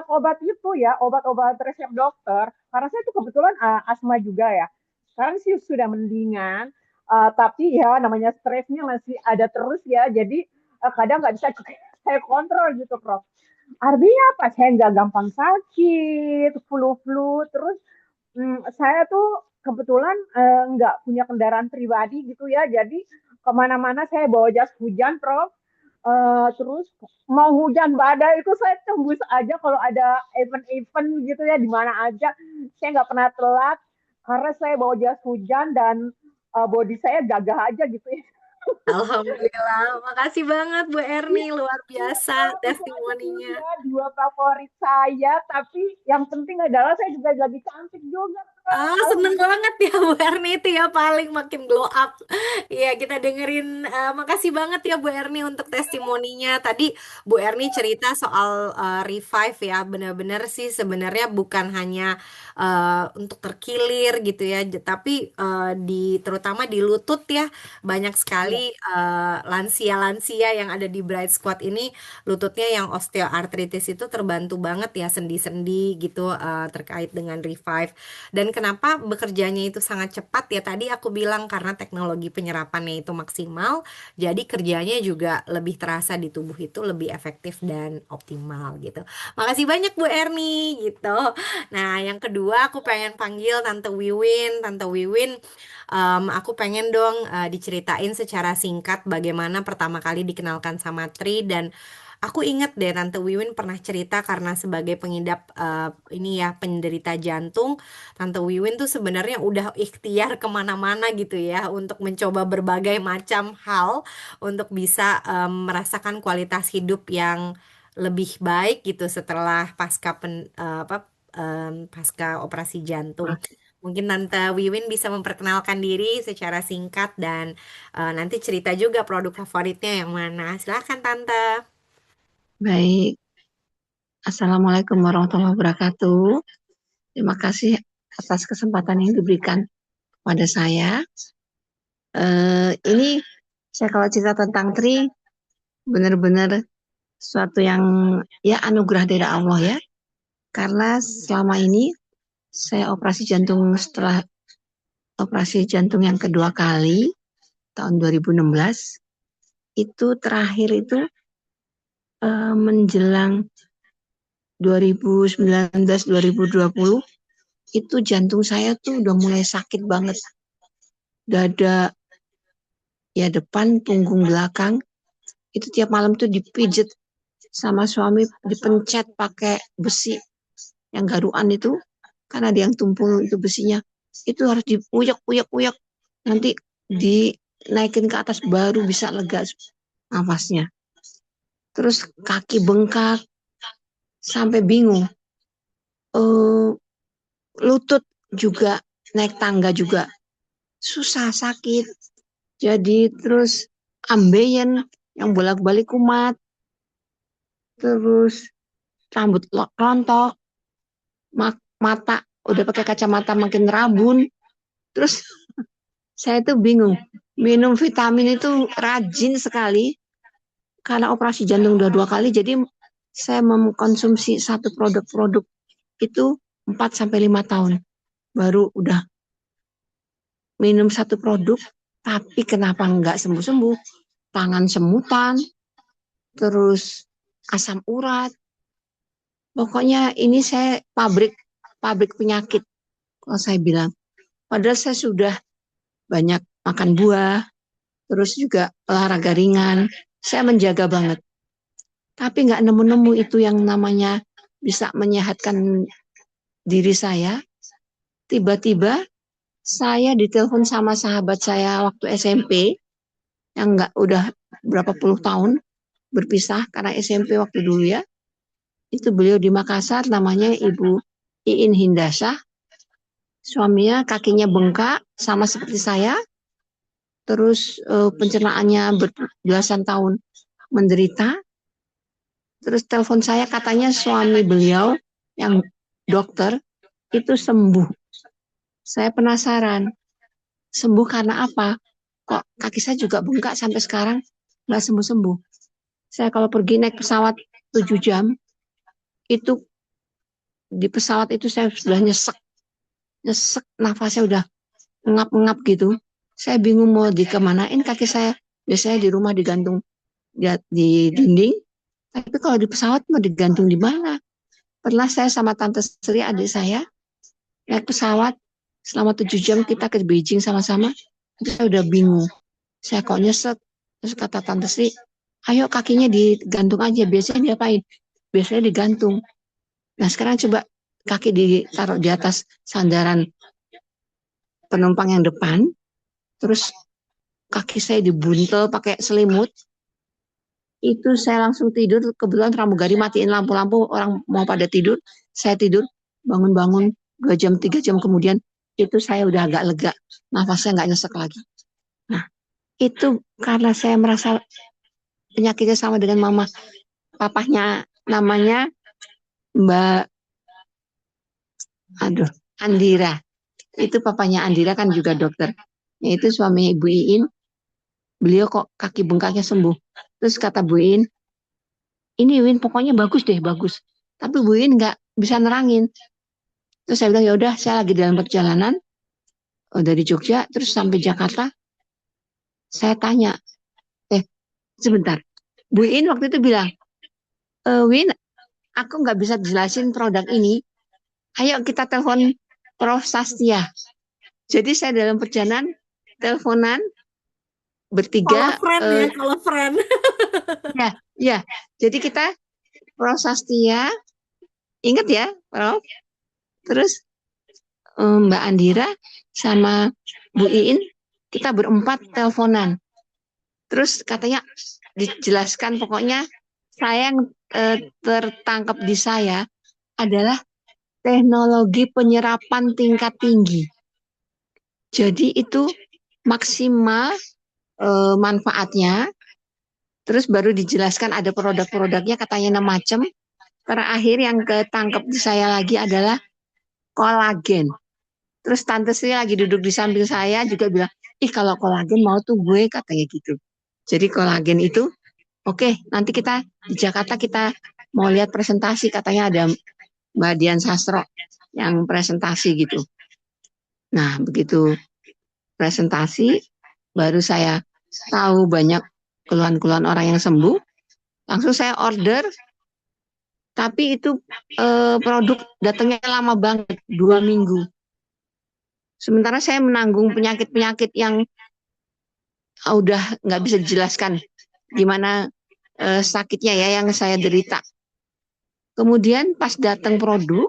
obat itu ya obat-obat resep dokter karena saya itu kebetulan asma juga ya. Sekarang sih sudah mendingan. Tapi ya namanya stresnya masih ada terus ya, jadi kadang nggak bisa saya kontrol gitu, Prof. Artinya apa? Saya nggak gampang sakit, flu-flu, terus saya tuh kebetulan nggak punya kendaraan pribadi gitu ya, jadi kemana-mana saya bawa jas hujan, Prof. Terus mau hujan badai itu saya tembus aja kalau ada event-event gitu ya di mana aja. Saya nggak pernah telat karena saya bawa jas hujan dan body saya gagah aja gitu ya.
Alhamdulillah, makasih banget Bu Erni,
Iya,
luar
iya,
biasa
itu aja dulu
testimoninya.
ya dua favorit saya. Tapi yang penting adalah saya juga lagi cantik juga, Prof.
Ah, seneng banget ya Bu Erni itu ya paling makin glow up. Iya, kita dengerin. Makasih banget ya Bu Erni untuk testimoninya. Tadi Bu Erni cerita soal revive ya. Benar-benar sih sebenarnya bukan hanya untuk terkilir gitu ya, tapi di terutama di lutut ya. Banyak sekali
Iya,
lansia-lansia yang ada di Bright Squad ini lututnya yang osteoartritis itu terbantu banget ya sendi-sendi gitu terkait dengan revive. Dan kenapa bekerjanya itu sangat cepat ya tadi aku bilang karena teknologi penyerapannya itu maksimal, jadi kerjanya juga lebih terasa di tubuh itu lebih efektif dan optimal gitu. Makasih banyak Bu Erni gitu. Nah, yang kedua aku pengen panggil Tante Wiwin. Tante Wiwin, aku pengen dong diceritain secara singkat bagaimana pertama kali dikenalkan sama Tri dan aku inget deh Tante Wiwin pernah cerita karena sebagai pengidap ini ya penderita jantung, Tante Wiwin tuh sebenarnya udah ikhtiar kemana-mana gitu ya untuk mencoba berbagai macam hal untuk bisa merasakan kualitas hidup yang lebih baik gitu setelah pasca operasi jantung. Mungkin Tante Wiwin bisa memperkenalkan diri secara singkat dan nanti cerita juga produk favoritnya yang mana. Silahkan Tante.
Baik, Assalamualaikum warahmatullahi wabarakatuh. Terima kasih atas kesempatan yang diberikan pada saya. Ini saya kalau cerita tentang Tri, benar-benar suatu yang ya anugerah dari Allah ya. Karena selama ini saya operasi jantung setelah operasi jantung yang kedua kali tahun 2016 itu terakhir itu menjelang 2019-2020 itu jantung saya tuh udah mulai sakit banget. Dada ya depan, punggung belakang, itu tiap malam tuh dipijet sama suami, dipencet pakai besi yang garuan itu, karena ada yang tumpul itu besinya. Itu harus diuyak-uyak-uyak, nanti dinaikin ke atas baru bisa lega nafasnya. Terus kaki bengkak, sampai bingung. Eh, Lutut juga, naik tangga juga susah, sakit. Jadi terus ambeien yang bolak-balik kumat, terus rambut rontok, mata udah pakai kacamata makin rabun. Terus saya tuh bingung, minum vitamin itu rajin sekali karena operasi jantung udah dua kali. Jadi saya mengkonsumsi satu produk-produk itu 4 sampai 5 tahun baru udah minum satu produk. Tapi kenapa nggak sembuh-sembuh? Tangan semutan, terus asam urat. Pokoknya ini saya pabrik pabrik penyakit kalau saya bilang. Padahal saya sudah banyak makan buah, terus juga olahraga ringan. Saya menjaga banget. Tapi nggak nemu-nemu itu yang namanya bisa menyehatkan diri saya. Tiba-tiba saya ditelepon sama sahabat saya waktu SMP yang nggak udah berapa puluh tahun berpisah karena SMP waktu dulu ya. Itu beliau di Makassar, namanya Ibu Iin Hindasah. Suaminya kakinya bengkak sama seperti saya, terus pencernaannya belasan tahun menderita. Terus telepon saya, katanya suami beliau yang dokter itu sembuh. Saya penasaran, sembuh karena apa? Kok kaki saya juga bengkak sampai sekarang nggak sembuh-sembuh. Saya kalau pergi naik pesawat 7 jam, itu di pesawat itu saya sudah nyesek, nyesek nafasnya udah ngap-ngap gitu. Saya bingung mau dikemanain kaki saya. Biasanya di rumah digantung di dinding, tapi kalau di pesawat mau digantung di mana? Pernah saya sama Tante Sri, adik saya, naik pesawat selama 7 jam kita ke Beijing sama-sama. Itu saya udah bingung. Saya kok nyesek. Terus kata Tante Sri, ayo kakinya digantung aja. Biasanya diapain? Biasanya digantung. Nah sekarang coba kaki ditaruh di atas sandaran penumpang yang depan, terus kaki saya dibuntel pakai selimut, itu saya langsung tidur. Kebetulan pramugari matiin lampu-lampu, orang mau pada tidur, saya tidur, bangun-bangun 2 jam 3 jam kemudian itu saya udah agak lega, nafasnya nggak nyesek lagi. Nah itu karena saya merasa penyakitnya sama dengan mama. Papahnya namanya Mbak Andira, itu papanya Andira kan juga dokter, yaitu suami Ibu Iin. Beliau kok kaki bengkaknya sembuh. Terus kata Bu Iin, ini Win pokoknya bagus deh, bagus. Tapi Bu Iin nggak bisa nerangin. Terus saya bilang, ya udah, saya lagi dalam perjalanan dari Jogja terus sampai Jakarta. Saya tanya, sebentar. Bu Iin waktu itu bilang, Win, aku nggak bisa jelasin produk ini. Ayo kita telepon Prof. Sastia. Jadi saya dalam perjalanan teleponan bertiga.
Kalau friend ya, kalau friend.
Ya. Jadi kita Prof. Sastia, ingat ya, Prof. Terus Mbak Andira sama Bu Iin, kita berempat teleponan. Terus katanya dijelaskan, pokoknya saya yang tertangkap di saya adalah teknologi penyerapan tingkat tinggi. Jadi itu maksimal manfaatnya. Terus baru dijelaskan ada produk-produknya, katanya 6 macam. Terakhir yang ketangkep di saya lagi adalah kolagen. Terus Tante Sri lagi duduk di samping saya juga bilang, ih kalau kolagen mau tuh gue, katanya gitu. Jadi kolagen itu, oke, nanti kita di Jakarta kita mau lihat presentasi, katanya ada Mbak Dian Sastro yang presentasi gitu. Nah begitu presentasi, baru saya tahu banyak keluhan-keluhan orang yang sembuh. Langsung saya order, tapi itu produk datangnya lama banget, 2 minggu. Sementara saya menanggung penyakit-penyakit yang udah nggak bisa dijelaskan gimana sakitnya ya yang saya derita. Kemudian pas datang produk,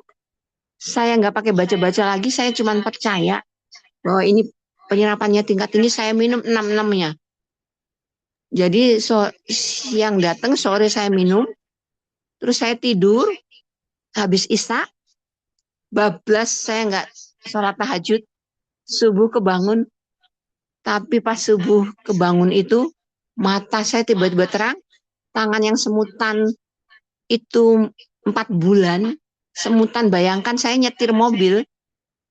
saya nggak pakai baca-baca lagi, saya cuma percaya bahwa ini penyerapannya tingkat tinggi, saya minum 6-6-nya. Jadi siang datang, sore saya minum, terus saya tidur, habis isya, bablas saya nggak sholat tahajud, subuh kebangun, tapi pas subuh kebangun itu, mata saya tiba-tiba terang, tangan yang semutan itu 4 bulan, semutan, bayangkan saya nyetir mobil,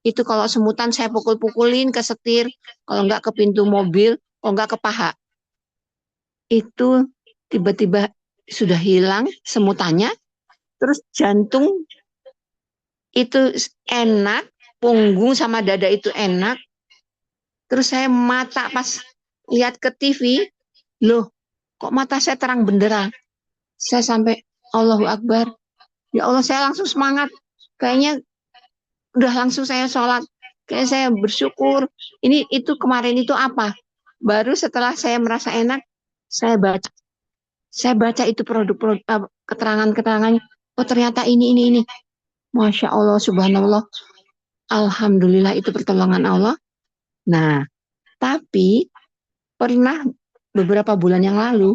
itu kalau semutan saya pukul-pukulin ke setir, kalau nggak ke pintu mobil, kalau nggak ke paha. Itu tiba-tiba sudah hilang semutannya, terus jantung itu enak, punggung sama dada itu enak, terus saya mata pas lihat ke TV, loh kok mata saya terang benderang. Saya sampai Allahu Akbar, ya Allah, saya langsung semangat, kayaknya udah langsung saya sholat, kayak saya bersyukur. Ini itu kemarin itu apa? Baru setelah saya merasa enak, saya baca itu produk-produk keterangan-keterangannya. Oh ternyata ini. Masya Allah, subhanallah. Alhamdulillah itu pertolongan Allah. Nah, tapi pernah beberapa bulan yang lalu,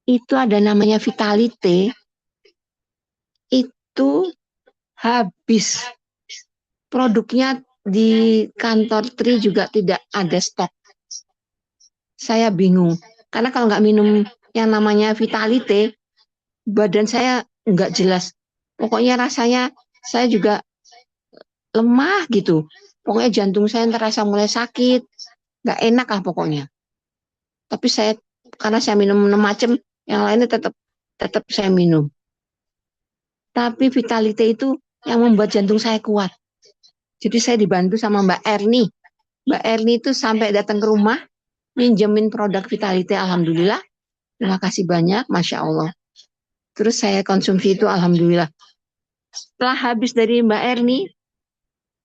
itu ada namanya Vitalite, itu habis. Produknya di kantor Tri juga tidak ada stok. Saya bingung, karena kalau nggak minum yang namanya Vitalite, badan saya nggak jelas. Pokoknya rasanya saya juga lemah gitu. Pokoknya jantung saya terasa mulai sakit, nggak enak lah pokoknya. Tapi karena saya minum 6 macam, yang lainnya tetap saya minum. Tapi Vitalite itu yang membuat jantung saya kuat. Jadi saya dibantu sama Mbak Erni. Mbak Erni itu sampai datang ke rumah, minjemin produk Vitality, alhamdulillah. Terima kasih banyak, Masya Allah. Terus saya konsumsi itu, alhamdulillah. Setelah habis dari Mbak Erni,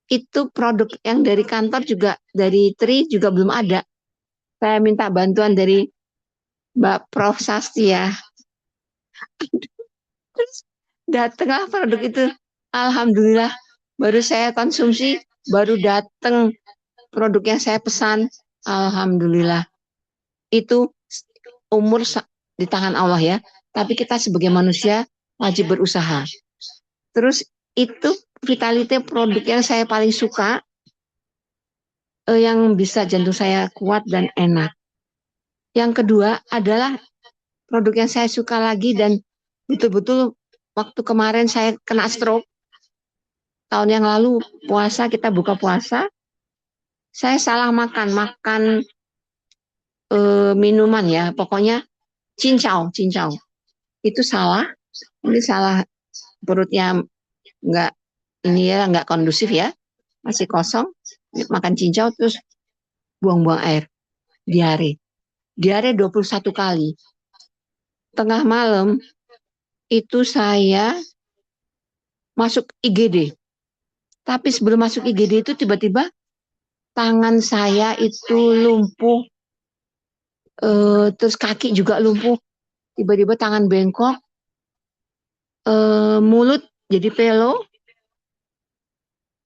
itu produk yang dari kantor juga, dari Tri juga belum ada. Saya minta bantuan dari Mbak Prof. Sastia. Terus datanglah produk itu. Alhamdulillah, baru saya konsumsi, baru datang produk yang saya pesan. Alhamdulillah. Itu umur di tangan Allah ya. Tapi kita sebagai manusia wajib berusaha. Terus itu Vitality produk yang saya paling suka, yang bisa jantung saya kuat dan enak. Yang kedua adalah produk yang saya suka lagi dan betul-betul waktu kemarin saya kena stroke. Tahun yang lalu puasa, kita buka puasa, saya salah makan minuman ya, pokoknya cincau. Itu salah, ini salah, perutnya nggak ini ya, nggak kondusif ya, masih kosong, makan cincau terus buang-buang air, diare 21 kali. Tengah malam itu saya masuk IGD, tapi sebelum masuk IGD itu tiba-tiba tangan saya itu lumpuh, terus kaki juga lumpuh, tiba-tiba tangan bengkok, mulut jadi pelo.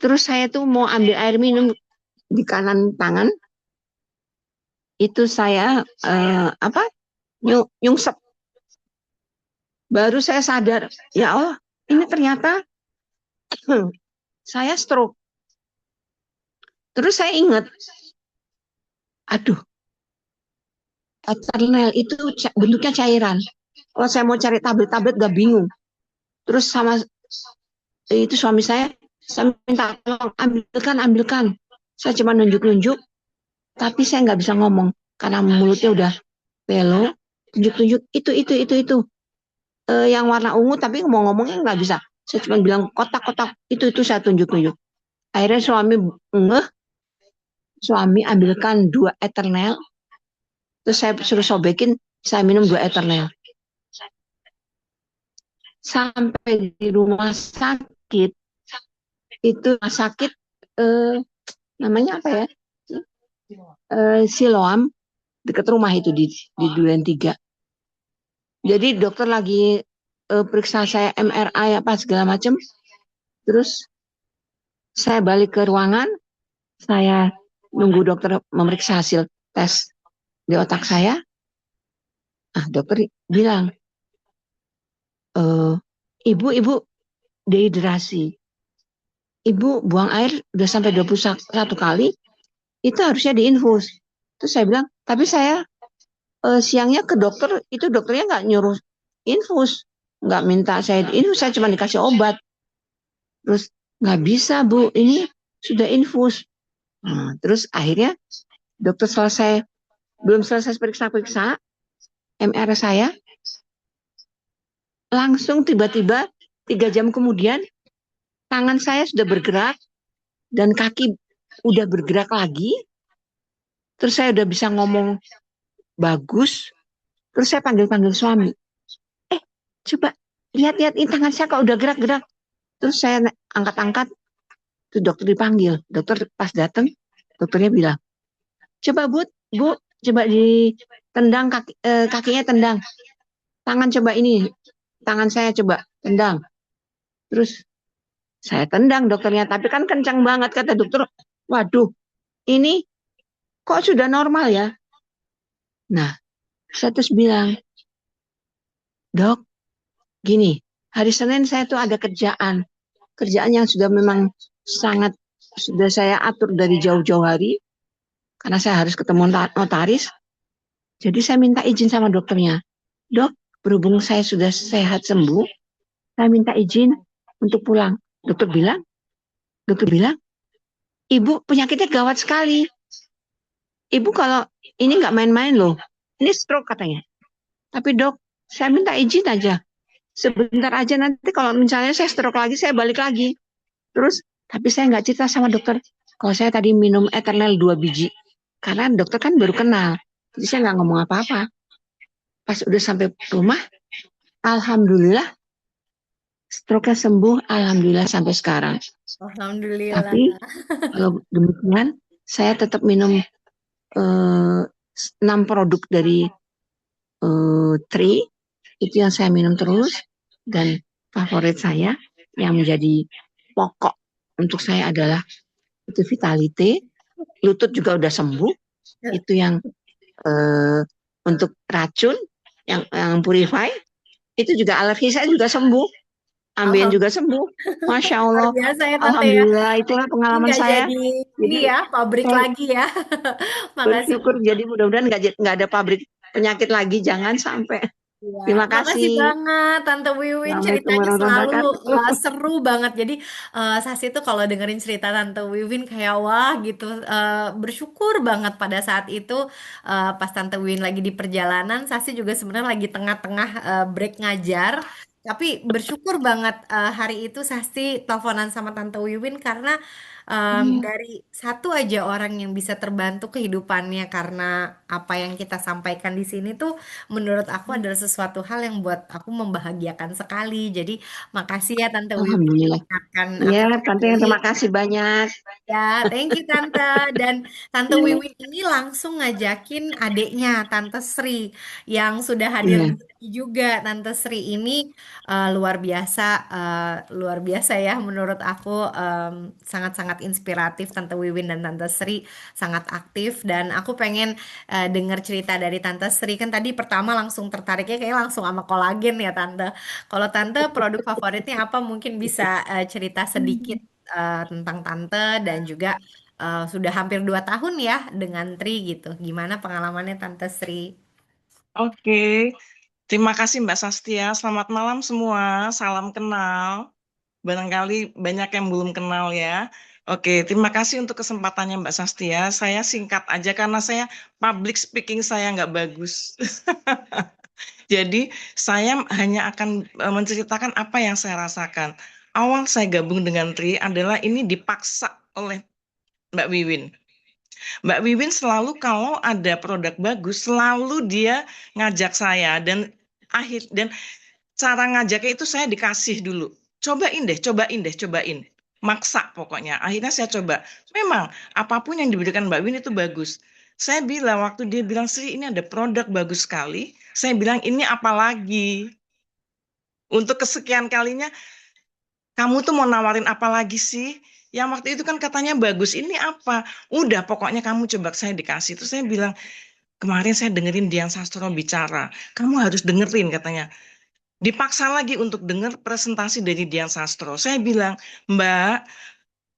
Terus saya tuh mau ambil air minum di kanan tangan, itu saya nyungsep. Baru saya sadar, ya Allah, ini ternyata saya stroke. Terus saya ingat, aduh, Eternal itu bentuknya cairan. Kalau saya mau cari tablet gak bingung. Terus sama itu suami saya minta tolong ambilkan. Saya cuma nunjuk-nunjuk, tapi saya nggak bisa ngomong karena mulutnya udah pelo. Tunjuk-tunjuk itu. Yang warna ungu tapi mau ngomongnya nggak bisa. Saya cuma bilang kotak-kotak itu saya tunjuk-tunjuk. Akhirnya suami ambilkan 2 Eternal. Terus saya suruh sobekin, saya minum 2 Eternal. Sampai di rumah sakit, itu rumah sakit namanya apa ya? Siloam, dekat rumah itu di Duren 3. Jadi dokter lagi periksa saya MRI apa segala macam. Terus saya balik ke ruangan, saya nunggu dokter memeriksa hasil tes di otak saya. Dokter bilang, ibu dehidrasi. Ibu buang air udah sampai 21 kali, itu harusnya diinfus. Terus saya bilang, tapi saya siangnya ke dokter, itu dokternya nggak nyuruh infus, nggak minta saya infus, saya cuma dikasih obat. Terus nggak bisa Bu, ini sudah infus. Terus akhirnya dokter belum selesai periksa MR saya, langsung tiba-tiba 3 jam kemudian tangan saya sudah bergerak dan kaki udah bergerak lagi. Terus saya udah bisa ngomong bagus. Terus saya panggil suami. Coba lihat ini tangan saya kok udah gerak-gerak. Terus saya angkat-angkat. Terus dokter dipanggil. Dokter pas datang, dokternya bilang, coba Bu, coba ditendang kakinya tendang. Tangan coba ini, tangan saya coba tendang. Terus saya tendang dokternya, tapi kan kencang banget kata dokter. Waduh, ini kok sudah normal ya? Nah, saya terus bilang, Dok, gini, hari Senin saya tuh ada kerjaan yang sudah memang sudah saya atur dari jauh-jauh hari, karena saya harus ketemu notaris. Jadi saya minta izin sama dokternya, Dok, berhubung saya sudah sehat sembuh, saya minta izin untuk pulang. Dokter bilang, Ibu penyakitnya gawat sekali. Ibu kalau ini nggak main-main loh, ini stroke katanya. Tapi Dok, saya minta izin aja. Sebentar aja, nanti kalau misalnya saya stroke lagi, saya balik lagi. Terus, tapi saya nggak cerita sama dokter. Kalau saya tadi minum Eternal 2 biji, karena dokter kan baru kenal, jadi saya nggak ngomong apa-apa. Pas udah sampai rumah, alhamdulillah stroke-nya sembuh, alhamdulillah sampai sekarang.
Alhamdulillah.
Tapi kalau demikian, saya tetap minum 6 produk dari Tri, itu yang saya minum terus, dan favorit saya yang menjadi pokok untuk saya adalah itu Vitality. Lutut juga udah sembuh, itu yang untuk racun, yang purify, itu juga alergi saya juga sembuh, ambien juga sembuh, Masya
Luar
Allah,
biasa ya Tante ya.
alhamdulillah, itulah
Ini
pengalaman
nggak
saya.
jadi ini
Jadi
ya, pabrik
saya
lagi ya. Makasih.
bersyukur, jadi mudah-mudahan nggak ada pabrik penyakit lagi, jangan sampai.
Iya,
Terima
makasih
kasih.
banget Tante Wiwin,
Assalamualaikum
ceritanya
warahmatullahi
selalu
wabarakatuh.
seru banget. Jadi Sasi tuh kalau dengerin cerita Tante Wiwin kayak wah gitu, bersyukur banget pada saat itu pas Tante Wiwin lagi di perjalanan, Sasi juga sebenarnya lagi tengah-tengah break ngajar. Tapi bersyukur banget hari itu Sasi teleponan sama Tante Wiwin karena
Iya,
dari satu aja orang yang bisa terbantu kehidupannya karena apa yang kita sampaikan di sini tuh menurut aku adalah sesuatu hal yang buat aku membahagiakan sekali. Jadi makasih ya Tante Wiwi
alhamdulillah.
akan
Iya,
aku
Tante,
ini.
terima kasih banyak.
Ya, thank you Tante. Dan Tante Wiwin ini langsung ngajakin adiknya Tante Sri yang sudah hadir
Iya,
di sini juga. Tante Sri ini luar biasa, luar biasa ya menurut aku, sangat-sangat inspiratif. Tante Wiwin dan Tante Sri sangat aktif dan aku pengen dengar cerita dari Tante Sri. Kan tadi pertama langsung tertariknya kayak langsung sama kolagen ya Tante. Kalau Tante produk favoritnya apa? Mungkin bisa cerita sedikit tentang Tante dan juga sudah hampir 2 tahun ya dengan Tri gitu. Gimana pengalamannya Tante Sri?
Oke, terima kasih Mbak Sastia. Selamat malam semua. Salam kenal. Barangkali banyak yang belum kenal ya. Oke, terima kasih untuk kesempatannya Mbak Sastia. Saya singkat aja karena saya public speaking saya nggak bagus. Jadi saya hanya akan menceritakan apa yang saya rasakan. Awal saya gabung dengan Tri adalah ini dipaksa oleh Mbak Wiwin. Mbak Wiwin selalu kalau ada produk bagus, selalu dia ngajak saya dan cara ngajaknya itu saya dikasih dulu. Cobain deh, cobain deh, cobain. Maksa pokoknya. Akhirnya saya coba. Memang apapun yang diberikan Mbak Win itu bagus. Saya bilang waktu dia bilang Sri ini ada produk bagus sekali. Saya bilang ini apa lagi? Untuk kesekian kalinya kamu tuh mau nawarin apa lagi sih? Yang waktu itu kan katanya bagus. Ini apa? Udah pokoknya kamu coba saya dikasih. Terus saya bilang kemarin saya dengerin Dian Sastro bicara. Kamu harus dengerin katanya. Dipaksa lagi untuk dengar presentasi dari Dian Sastro. Saya bilang, Mbak,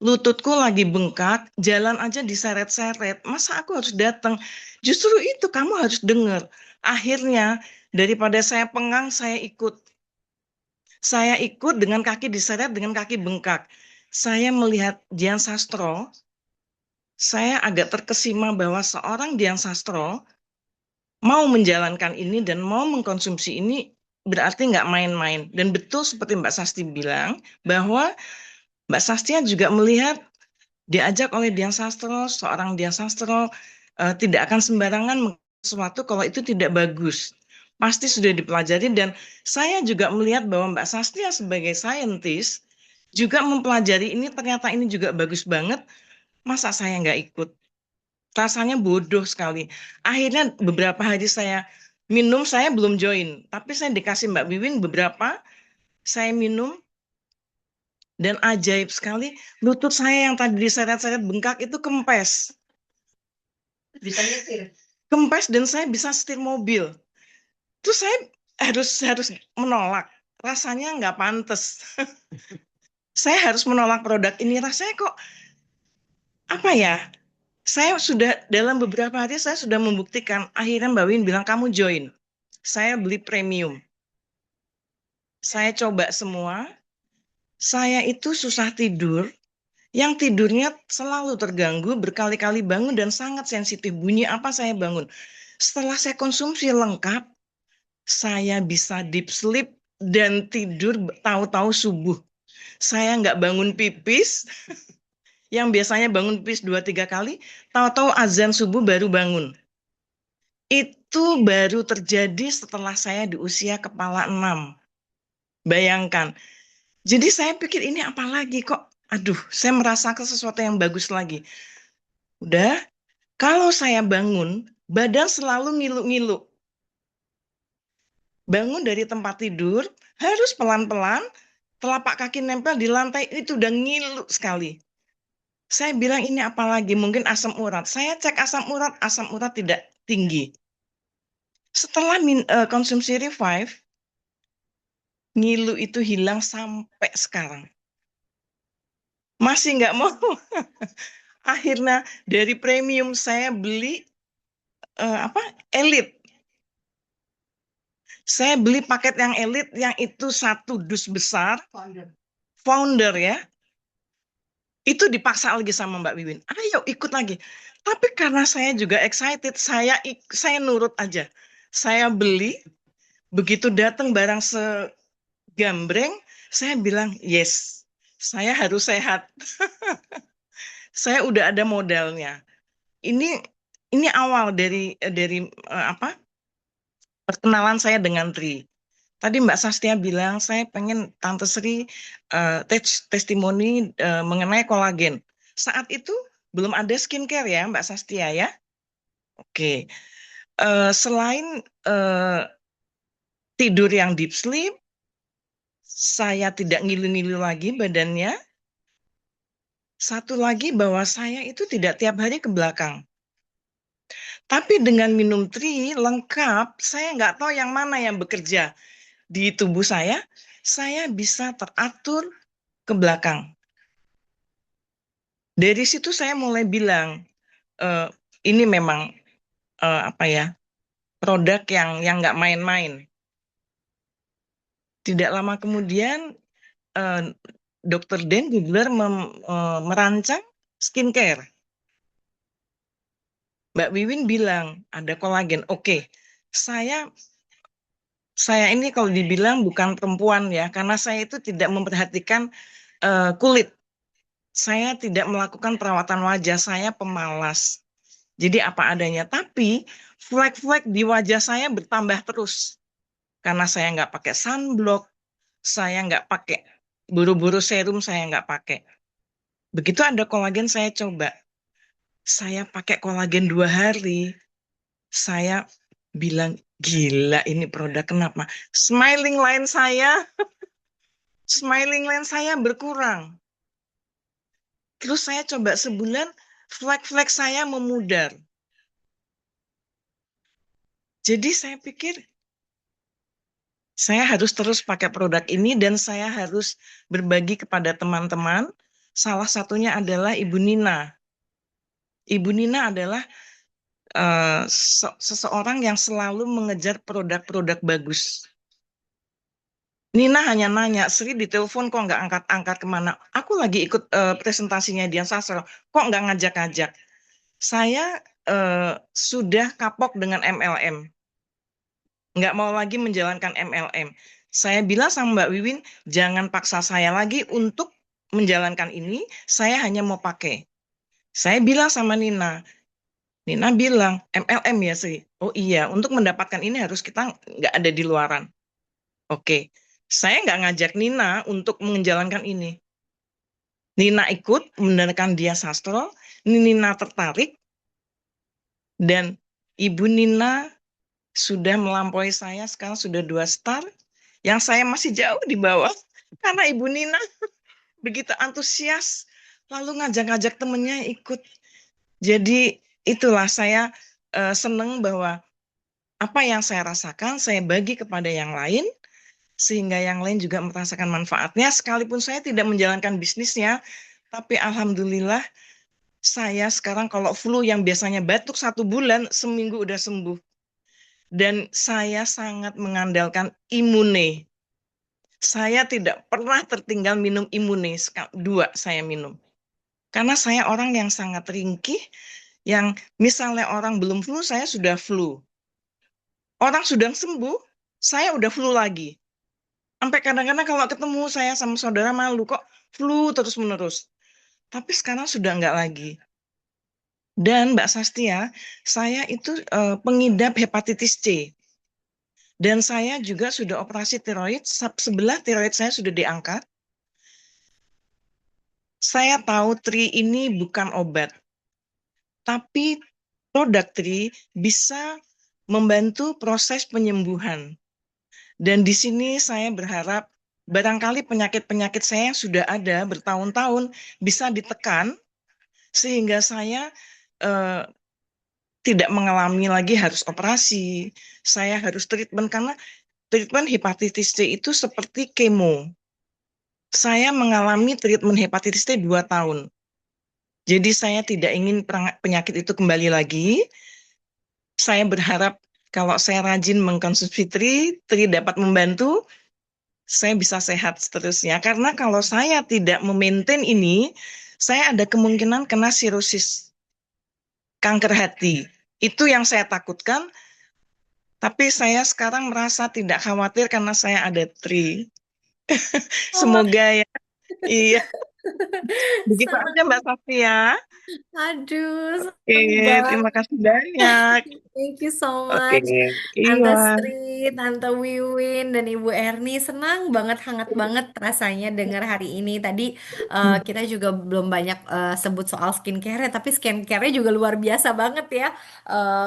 lututku lagi bengkak, jalan aja diseret-seret. Masa aku harus datang? Justru itu kamu harus dengar. Akhirnya, daripada saya pengang, saya ikut. Saya ikut dengan kaki diseret, dengan kaki bengkak. Saya melihat Dian Sastro, saya agak terkesima bahwa seorang Dian Sastro mau menjalankan ini dan mau mengkonsumsi ini berarti nggak main-main. Dan betul seperti Mbak Sasti bilang, bahwa Mbak Sastia juga melihat diajak oleh Dian Sastro, seorang Dian Sastro tidak akan sembarangan sesuatu kalau itu tidak bagus. Pasti sudah dipelajari dan saya juga melihat bahwa Mbak Sastia sebagai saintis juga mempelajari ini ternyata ini juga bagus banget. Masa saya nggak ikut? Rasanya bodoh sekali. Akhirnya beberapa hari saya minum, saya belum join. Tapi saya dikasih Mbak Wiwin beberapa, saya minum, dan ajaib sekali, lutut saya yang tadi diseret-seret bengkak itu kempes.
Bisa nyetir.
Kempes dan saya bisa setir mobil. Terus saya harus menolak. Rasanya nggak pantas. Saya harus menolak produk ini. Rasanya kok apa ya? Saya sudah dalam beberapa hari saya sudah membuktikan. Akhirnya Mbak Win bilang kamu join. Saya beli premium. Saya coba semua. Saya itu susah tidur. Yang tidurnya selalu terganggu, berkali-kali bangun dan sangat sensitif. Bunyi apa saya bangun. Setelah saya konsumsi lengkap, saya bisa deep sleep dan tidur tahu-tahu subuh. Saya nggak bangun pipis. yang biasanya bangun pipis 2-3 kali, tahu-tahu azan subuh baru bangun. Itu baru terjadi setelah saya di usia kepala 6. Bayangkan. Jadi saya pikir ini apa lagi kok? Aduh, saya merasakan sesuatu yang bagus lagi. Udah, kalau saya bangun, badan selalu ngilu-ngilu. Bangun dari tempat tidur, harus pelan-pelan, telapak kaki nempel di lantai, itu udah ngilu sekali. Saya bilang ini apa lagi? Mungkin asam urat. Saya cek asam urat tidak tinggi. Setelah konsumsi Revive, ngilu itu hilang sampai sekarang. Masih nggak mau. Akhirnya dari premium saya beli Elite. Saya beli paket yang Elite yang itu 1 dus besar. Founder ya. Itu dipaksa lagi sama Mbak Wiwin. Ayo ikut lagi. Tapi karena saya juga excited, saya nurut aja. Saya beli, begitu datang barang segambreng, saya bilang, yes, saya harus sehat. Saya udah ada modalnya. Ini awal dari perkenalan saya dengan Tri. Tadi Mbak Sastia bilang saya pengen Tante Sri testimoni mengenai kolagen. Saat itu belum ada skincare ya Mbak Sastia ya. Oke. Selain tidur yang deep sleep, saya tidak ngilu-ngilu lagi badannya. Satu lagi bahwa saya itu tidak tiap hari ke belakang. Tapi dengan minum Tri lengkap, saya nggak tahu yang mana yang bekerja di tubuh saya bisa teratur ke belakang. Dari situ saya mulai bilang, ini memang produk yang nggak main-main. Tidak lama kemudian, Dr. Dan Gubler merancang skincare. Mbak Wiwin bilang ada kolagen. Oke, saya ini kalau dibilang bukan perempuan ya, karena saya itu tidak memperhatikan kulit. Saya tidak melakukan perawatan wajah, saya pemalas. Jadi apa adanya. Tapi flek-flek di wajah saya bertambah terus. Karena saya nggak pakai sunblock, saya nggak pakai buru-buru serum, saya nggak pakai. Begitu ada kolagen saya coba. Saya pakai kolagen 2 hari. Saya bilang, gila ini produk kenapa? Smiling line saya berkurang. Terus saya coba sebulan, flek-flek saya memudar. Jadi saya pikir, saya harus terus pakai produk ini dan saya harus berbagi kepada teman-teman. Salah satunya adalah Ibu Nina. Ibu Nina adalah seseorang yang selalu mengejar produk-produk bagus. Nina hanya nanya, Sri ditelepon kok nggak angkat-angkat kemana? Aku lagi ikut presentasinya Dian Sastro, kok nggak ngajak-ngajak? Saya sudah kapok dengan MLM. Nggak mau lagi menjalankan MLM. Saya bilang sama Mbak Wiwin, jangan paksa saya lagi untuk menjalankan ini, saya hanya mau pakai. Saya bilang sama Nina bilang, MLM ya Sri? Oh iya, untuk mendapatkan ini harus kita nggak ada di luaran. Oke, saya nggak ngajak Nina untuk menjalankan ini. Nina ikut mendengarkan Dian Sastro, Nina tertarik, dan Ibu Nina sudah melampaui saya, sekarang sudah 2 star, yang saya masih jauh di bawah, karena Ibu Nina begitu antusias, lalu ngajak-ngajak temennya ikut. Jadi itulah saya senang bahwa apa yang saya rasakan, saya bagi kepada yang lain, sehingga yang lain juga merasakan manfaatnya, sekalipun saya tidak menjalankan bisnisnya, tapi alhamdulillah, saya sekarang kalau flu yang biasanya batuk 1 bulan, seminggu udah sembuh. Dan saya sangat mengandalkan Imune. Saya tidak pernah tertinggal minum Imune, 2 saya minum. Karena saya orang yang sangat ringkih, yang misalnya orang belum flu, saya sudah flu. Orang sudah sembuh, saya udah flu lagi. Sampai kadang-kadang kalau ketemu saya sama saudara malu, kok flu terus-menerus. tapi sekarang sudah enggak lagi. Dan Mbak Sastia, saya itu pengidap hepatitis C. Dan saya juga sudah operasi tiroid, sebelah tiroid saya sudah diangkat. Saya tahu tri ini bukan obat, tapi produk tri bisa membantu proses penyembuhan. Dan di sini saya berharap barangkali penyakit-penyakit saya yang sudah ada bertahun-tahun bisa ditekan sehingga saya eh, tidak mengalami lagi harus operasi, saya harus treatment karena treatment hepatitis C itu seperti kemo. Saya mengalami treatment hepatitis C 2 tahun. Jadi saya tidak ingin penyakit itu kembali lagi. Saya berharap kalau saya rajin mengkonsumsi tri dapat membantu, saya bisa sehat seterusnya. Karena kalau saya tidak memaintain ini, saya ada kemungkinan kena sirosis, kanker hati. Itu yang saya takutkan, tapi saya sekarang merasa tidak khawatir karena saya ada tri.
Oh,
Semoga ya. Iya, begitu aja
seneng.
Mbak Safia.
Aduh,
Oke,
seneng
terima
banget.
kasih banyak.
Thank you so
Oke,
much.
iya.
Tante Sri, Tante Wiwin, dan Ibu Erni senang banget, hangat banget rasanya dengar hari ini. Tadi kita juga belum banyak sebut soal skincare, tapi skincare-nya juga luar biasa banget ya.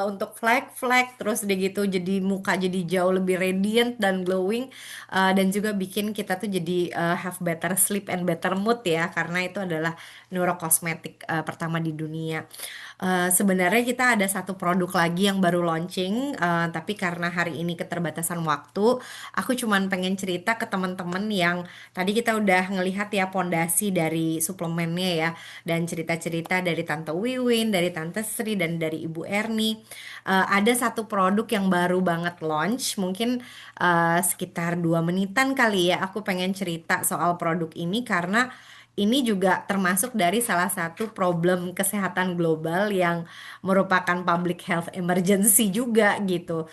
Untuk flek-flek, terus udah gitu jadi muka jadi jauh lebih radiant dan glowing, dan juga bikin kita tuh jadi have better sleep and better mood ya, karena itu adalah neurokosmetik pertama di dunia. Sebenarnya kita ada satu produk lagi yang baru launching, tapi karena hari ini keterbatasan waktu, aku cuman pengen cerita ke teman-teman yang tadi kita udah ngelihat ya pondasi dari suplemennya ya, dan cerita-cerita dari Tante Wiwin, dari Tante Sri, dan dari Ibu Erni. Ada satu produk yang baru banget launch, mungkin sekitar 2 menitan kali ya. Aku pengen cerita soal produk ini karena ini juga termasuk dari salah satu problem kesehatan global yang merupakan public health emergency juga gitu.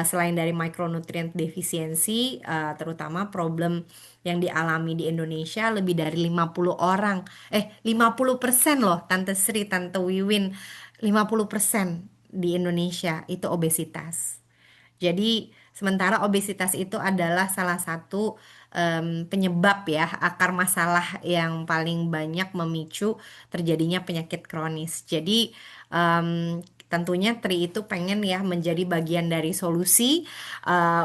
Selain dari micronutrient deficiency, terutama problem yang dialami di Indonesia lebih dari 50 orang. 50% loh, Tante Sri, Tante Wiwin. 50% di Indonesia itu obesitas. Jadi, sementara obesitas itu adalah salah satu penyebab ya, akar masalah yang paling banyak memicu terjadinya penyakit kronis. Jadi, tentunya Tri itu pengen ya menjadi bagian dari solusi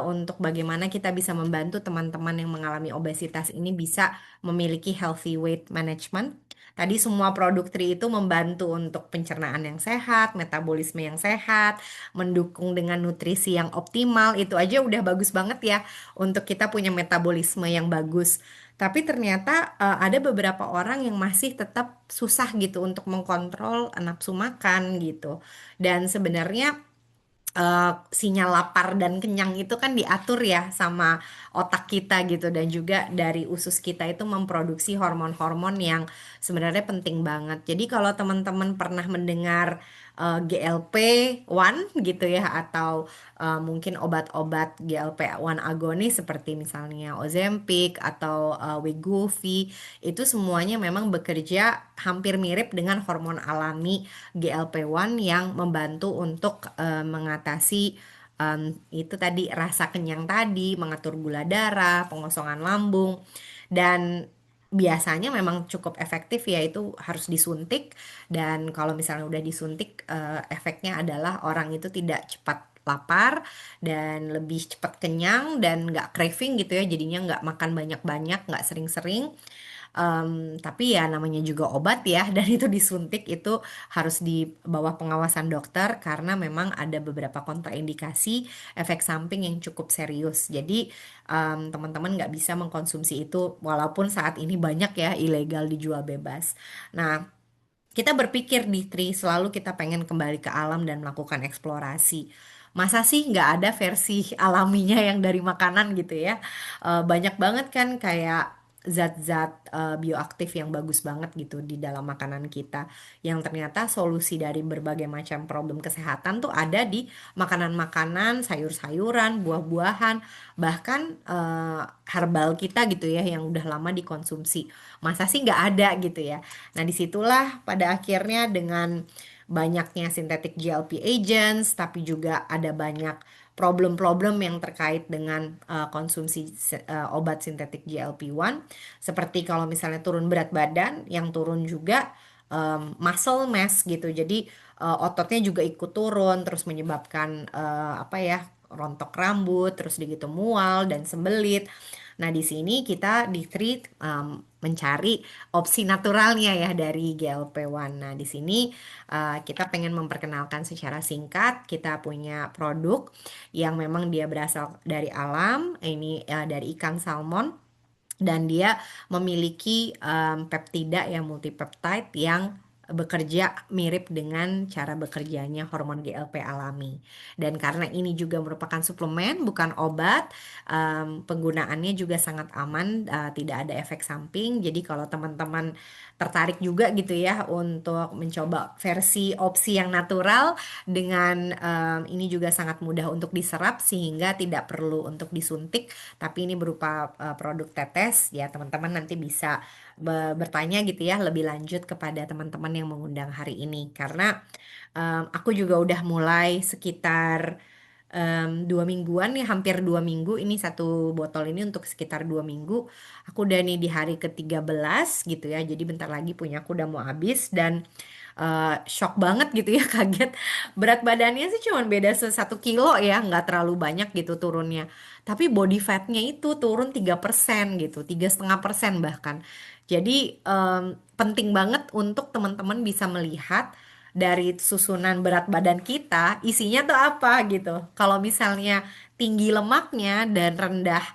untuk bagaimana kita bisa membantu teman-teman yang mengalami obesitas ini bisa memiliki healthy weight management. Tadi semua produk Tri itu membantu untuk pencernaan yang sehat, metabolisme yang sehat, mendukung dengan nutrisi yang optimal, itu aja udah bagus banget ya untuk kita punya metabolisme yang bagus. Tapi ternyata ada beberapa orang yang masih tetap susah gitu untuk mengkontrol nafsu makan gitu. Dan sebenarnya sinyal lapar dan kenyang itu kan diatur ya sama otak kita gitu, dan juga dari usus kita itu memproduksi hormon-hormon yang sebenarnya penting banget. Jadi kalau teman-teman pernah mendengar GLP-1 gitu ya, atau mungkin obat-obat GLP-1 agonis seperti misalnya Ozempic atau Wegovy, itu semuanya memang bekerja hampir mirip dengan hormon alami GLP-1 yang membantu untuk mengatasi itu tadi rasa kenyang tadi, mengatur gula darah, pengosongan lambung, dan biasanya memang cukup efektif yaitu harus disuntik. Dan kalau misalnya udah disuntik, efeknya adalah orang itu tidak cepat lapar dan lebih cepat kenyang dan nggak craving gitu ya, jadinya nggak makan banyak-banyak, nggak sering-sering. Tapi ya namanya juga obat ya, dan itu disuntik itu harus di bawah pengawasan dokter karena memang ada beberapa kontraindikasi efek samping yang cukup serius. Jadi teman-teman nggak bisa mengkonsumsi itu walaupun saat ini banyak ya ilegal dijual bebas. Nah, kita berpikir di Tri, selalu kita pengen kembali ke alam dan melakukan eksplorasi. Masa sih nggak ada versi alaminya yang dari makanan gitu ya? Banyak banget kan kayak zat-zat bioaktif yang bagus banget gitu di dalam makanan kita, yang ternyata solusi dari berbagai macam problem kesehatan tuh ada di makanan-makanan, sayur-sayuran, buah-buahan, bahkan herbal kita gitu ya yang udah lama dikonsumsi. Masa sih nggak ada gitu ya. Nah, disitulah pada akhirnya dengan banyaknya synthetic GLP agents, tapi juga ada banyak problem-problem yang terkait dengan konsumsi obat sintetik GLP-1, seperti kalau misalnya turun berat badan, yang turun juga muscle mass gitu. Jadi ototnya juga ikut turun, terus menyebabkan apa ya, rontok rambut, terus gitu mual dan sembelit. Nah, di sini kita di treat mencari opsi naturalnya ya dari GLP-1. Nah, di sini kita pengen memperkenalkan secara singkat, kita punya produk yang memang dia berasal dari alam, ini dari ikan salmon, dan dia memiliki peptida yang multipeptide yang bekerja mirip dengan cara bekerjanya hormon GLP alami. Dan karena ini juga merupakan suplemen, bukan obat, penggunaannya juga sangat aman, tidak ada efek samping. Jadi kalau teman-teman tertarik juga gitu ya untuk mencoba versi opsi yang natural, dengan ini juga sangat mudah untuk diserap sehingga tidak perlu untuk disuntik, tapi ini berupa produk tetes ya, teman-teman nanti bisa bertanya gitu ya lebih lanjut kepada teman-teman yang mengundang hari ini, karena aku juga udah mulai sekitar 2 mingguan ya, hampir 2 minggu, ini satu botol ini untuk sekitar 2 minggu, aku udah nih di hari ke-13 gitu ya, jadi bentar lagi punya aku udah mau habis, dan shock banget gitu ya, kaget. Berat badannya sih cuma beda 1 kilo ya, nggak terlalu banyak gitu turunnya. Tapi body fatnya itu turun 3% gitu, 3,5% bahkan. Jadi penting banget untuk teman-teman bisa melihat dari susunan berat badan kita, isinya tuh apa gitu. Kalau misalnya tinggi lemaknya dan rendah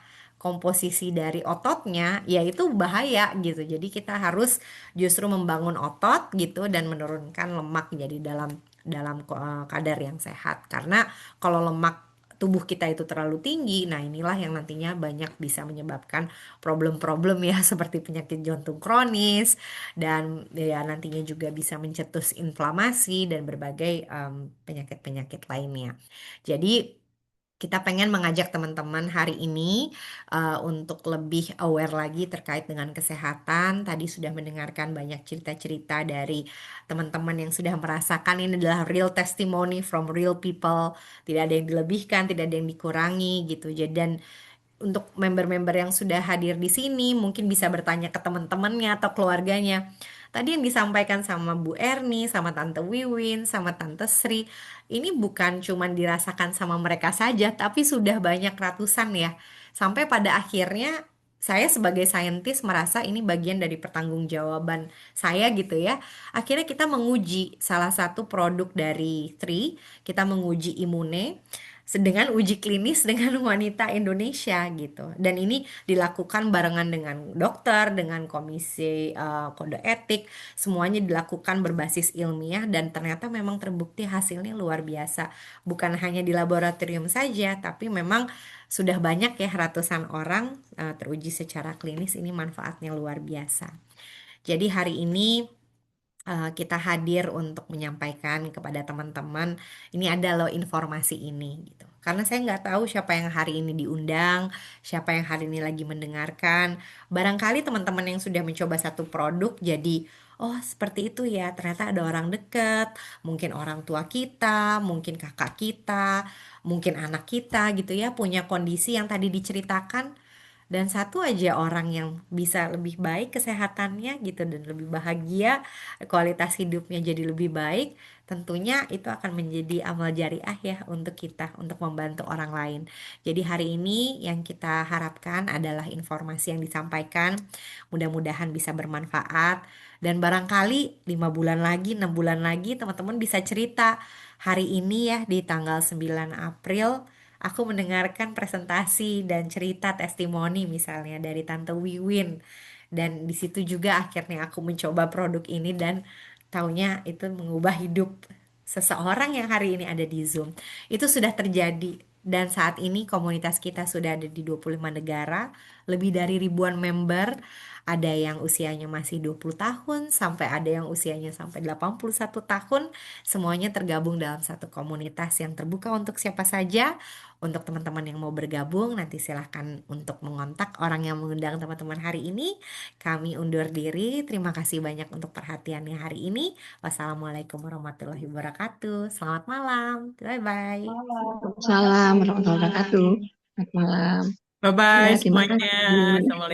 komposisi dari ototnya, ya itu bahaya gitu. Jadi kita harus justru membangun otot gitu dan menurunkan lemak jadi dalam dalam kadar yang sehat. Karena kalau lemak tubuh kita itu terlalu tinggi, nah inilah yang nantinya banyak bisa menyebabkan problem-problem ya seperti penyakit jantung kronis, dan ya nantinya juga bisa mencetus inflamasi dan berbagai penyakit-penyakit lainnya. Jadi kita pengen mengajak teman-teman hari ini untuk lebih aware lagi terkait dengan kesehatan. Tadi sudah mendengarkan banyak cerita-cerita dari teman-teman yang sudah merasakan, ini adalah real testimony from real people. Tidak ada yang dilebihkan, tidak ada yang dikurangi gitu. Jadi, dan untuk member-member yang sudah hadir di sini mungkin bisa bertanya ke teman-temannya atau keluarganya. Tadi yang disampaikan sama Bu Erni, sama Tante Wiwin, sama Tante Sri, ini bukan cuman dirasakan sama mereka saja, tapi sudah banyak ratusan ya. Sampai pada akhirnya saya sebagai saintis merasa ini bagian dari pertanggungjawaban saya gitu ya. Akhirnya kita menguji salah satu produk dari Tri, kita menguji Imune dengan uji klinis dengan wanita Indonesia gitu. Dan ini dilakukan barengan dengan dokter, dengan komisi kode etik, semuanya dilakukan berbasis ilmiah dan ternyata memang terbukti hasilnya luar biasa. Bukan hanya di laboratorium saja, tapi memang sudah banyak ya ratusan orang teruji secara klinis, ini manfaatnya luar biasa. Jadi hari ini kita hadir untuk menyampaikan kepada teman-teman, ini ada loh informasi ini gitu. Karena saya nggak tahu siapa yang hari ini diundang, siapa yang hari ini lagi mendengarkan. Barangkali teman-teman yang sudah mencoba satu produk jadi, oh seperti itu ya, ternyata ada orang dekat, mungkin orang tua kita, mungkin kakak kita, mungkin anak kita gitu ya, punya kondisi yang tadi diceritakan, dan satu aja orang yang bisa lebih baik kesehatannya gitu dan lebih bahagia, kualitas hidupnya jadi lebih baik, tentunya itu akan menjadi amal jariah ya untuk kita untuk membantu orang lain. Jadi hari ini yang kita harapkan adalah informasi yang disampaikan mudah-mudahan bisa bermanfaat, dan barangkali 5 bulan lagi, 6 bulan lagi teman-teman bisa cerita, hari ini ya di tanggal 9 April aku mendengarkan presentasi dan cerita testimoni misalnya dari Tante Wiwin, dan di situ juga akhirnya aku mencoba produk ini dan taunya itu mengubah hidup seseorang yang hari ini ada di Zoom. Itu sudah terjadi Dan saat ini komunitas kita sudah ada di 25 negara, lebih dari ribuan member. Ada yang usianya masih 20 tahun, sampai ada yang usianya sampai 81 tahun. Semuanya tergabung dalam satu komunitas yang terbuka untuk siapa saja. Untuk teman-teman yang mau bergabung, nanti silahkan untuk mengontak orang yang mengundang teman-teman hari ini. Kami undur diri. Terima kasih banyak untuk perhatiannya hari ini. Wassalamualaikum warahmatullahi wabarakatuh. Selamat malam. Bye-bye.
Waalaikumsalam warahmatullahi wabarakatuh. Selamat malam. Ya,
Bye-bye
terima
semuanya.
kasih.
Assalamualaikum.